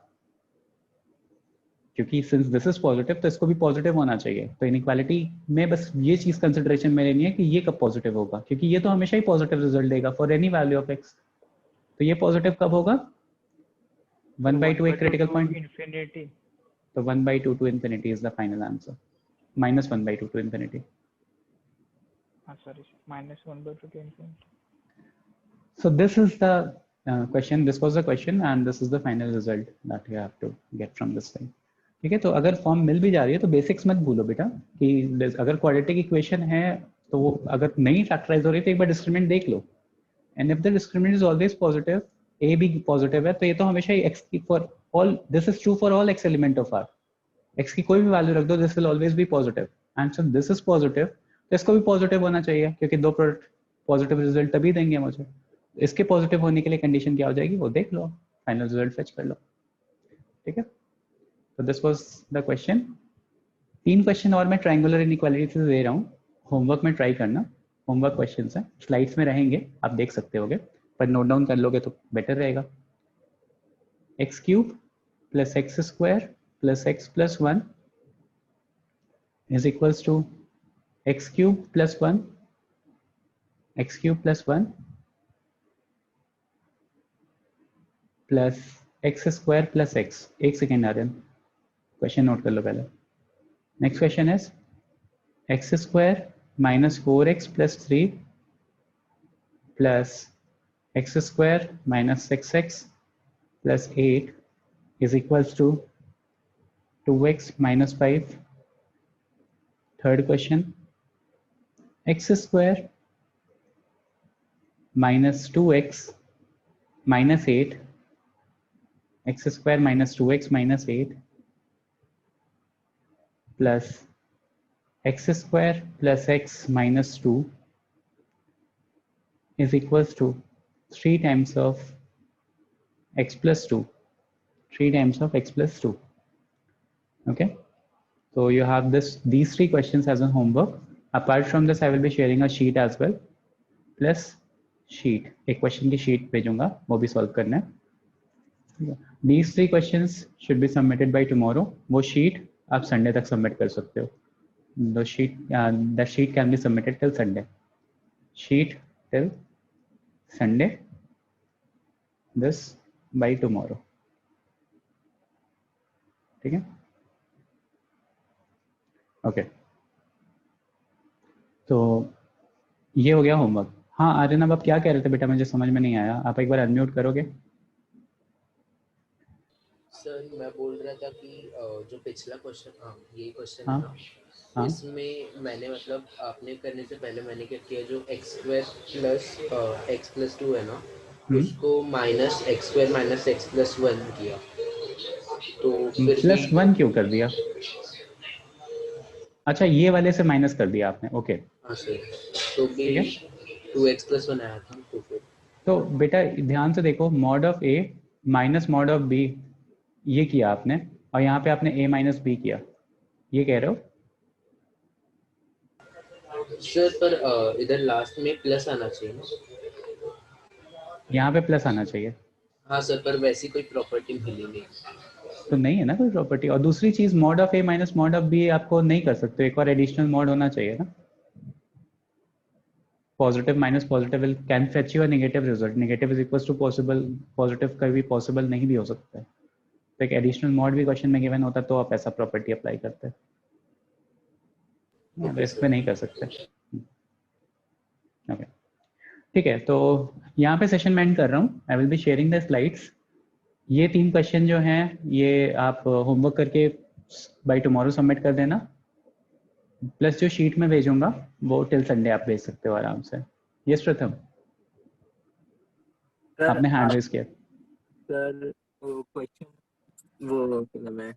क्योंकि सिंस दिस इज पॉजिटिव तो इसको भी पॉजिटिव होना चाहिए। तो इनइक्वालिटी में बस ये चीज कंसिडरेशन में लेनी है कि ये कब पॉजिटिव होगा, क्योंकि ये तो हमेशा ही पॉजिटिव रिजल्ट देगा for any value of x. तो ये पॉजिटिव कब होगा? 1/2 एक क्रिटिकल पॉइंट, Infinity. तो 1/2 to infinity is the final answer, -1/2 to infinity। Sorry, -1/2 to infinity. So this is the question, this was the question and this is the final result that you have to get from this thing। ठीक है, तो अगर form मिल भी जा रही है तो basics मत भूलो बेटा, कि अगर क्वाड्रेटिक इक्वेशन है तो वो अगर नहीं फैक्टराइज हो रही तो एक बार डिस्क्रिमिनेंट देख लो, and if the discriminant is always positive, A भी पॉजिटिव है, तो ये तो हमेशा ही एक्स की for all, this is true for all X element of R, X की कोई भी वैल्यू रख दो, this will always be positive, and so this is positive, तो इसको भी पॉजिटिव होना चाहिए, क्योंकि दो प्रोडक्ट पॉजिटिव रिजल्ट तभी देंगे मुझे। इसके पॉजिटिव होने के लिए कंडीशन क्या हो जाएगी वो देख लो, फाइनल रिजल्ट फेच कर लो। ठीक है, तो this was the question. 3 question और मैं ट्रायंगुलर इनइक्वालिटी से दे रहा हूँ, होमवर्क में ट्राई करना, होमवर्क क्वेश्चंस हैं, स्लाइड्स में रहेंगे, आप देख सकते होगे, पर नोट डाउन कर लोगे तो बेटर रहेगा। x³ + x² + x + 1 is equals to x³ + 1 x cube plus 1 plus x square plus x. एक सेकेंड आर्यन, क्वेश्चन नोट कर लो पहले। Next question is x square minus 4x plus 3 plus x square minus 6x plus 8 is equals to 2x minus 5. Third question, x square minus 2x minus 8, x square minus 2x minus 8 plus x square plus x minus 2 is equals to 3 times of x plus 2. 3 times of x plus 2. Okay, so you have these three questions as a homework. Apart from this, I will be sharing a sheet as well, plus sheet, एक question की sheet भेजूंगा, वो भी solve करना है। These three questions should be submitted by tomorrow. वो sheet आप Sunday तक submit कर सकते हो। The sheet can be submitted till Sunday. Sheet till Sunday. This by tomorrow. ठीक है, ओके तो ये हो गया होमवर्क। हाँ आर्यन, अब आप क्या कह रहे थे बेटा, मुझे समझ में नहीं आया, आप एक बार अनम्यूट करोगे? सर मैं बोल रहा था कि जो पिछला क्वेश्चन, ये क्वेश्चन हाँ, है ना, हाँ, इसमें मैंने मतलब आपने करने से पहले मैंने क्या किया, जो एक्स प्लस 2 है ना, उसको minus x square minus x plus 1 किया, तो फिर प्लस 1 क्यों कर दिया? अच्छा, ये वाले से माइनस कर दिया आपने, ओके। हाँ सर, तो ठीक है, 2x प्लस 1 आया था, तो फिर तो बेटा ध्यान से देखो, mod of A minus mod of b ये किया आपने, और यहाँ पे आपने a माइनस बी किया, ये कह रहे हो? सर पर इधर लास्ट में प्लस आना चाहिए ना, यहाँ पे प्लस आना चाहिए। हाँ सर, पर वैसी कोई प्रॉपर्टी मिली नहीं, तो नहीं है ना कोई प्रॉपर्टी। और दूसरी चीज, mod of A minus mod of b आपको नहीं कर सकते, एक और एडिशनल मॉड होना चाहिए ना। Positive minus positive can fetch you a negative result, negative is equals to possible, positive कभी पॉसिबल नहीं भी हो सकता है, तो एक एडिशनल मॉड भी क्वेश्चन में गिवन होता तो आप ऐसा प्रॉपर्टी अप्लाई करते हैं, तो इस पे नहीं कर सकते। ओके ठीक है, तो यहाँ पे सेशन में एंड कर रहा हूँ। आई will be sharing the slides. ये 3 क्वेश्चन जो हैं ये आप होमवर्क करके बाय टुमारो सबमिट कर देना, प्लस जो शीट में भेजूंगा वो टिल संडे आप भेज सकते हो आराम से। यस प्रथम, आपने हैंड रेज किया। सर वो क्वेश्चन वो क्या नाम है,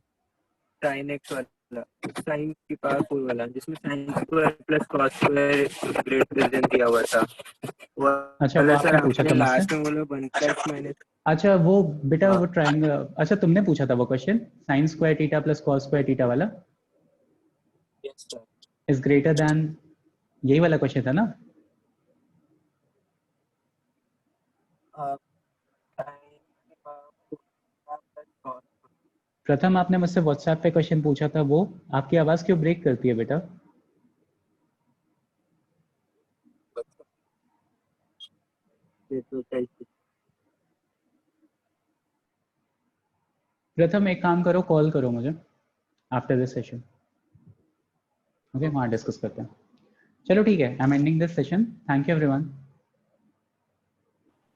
sin x वाला, sin की पावर 4 वाला, जिसमें sin square plus cos square greater than दिया हुआ था, वो अच्छा, वो वाला आपने सर पूछा आपने था लास्ट मुझसे? में बोला 1 प्लस माइनस। अच्छा वो बेटा हाँ। वो ट्रायंगल, अच्छा तुमने पूछा था वो question, sin square theta plus cos square theta वाला yes sir, is greater than, यही वाला क्वेश्चन था ना? प्रथम आपने मुझसे व्हाट्सएप पे क्वेश्चन पूछा था, वो आपकी आवाज क्यों ब्रेक करती है बेटा? प्रथम एक काम करो, कॉल करो मुझे आफ्टर दिस सेशन, ओके, वहाँ डिस्कस करते हैं। चलो ठीक है, I am ending this session. Thank you everyone,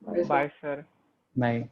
bye sir. Bye.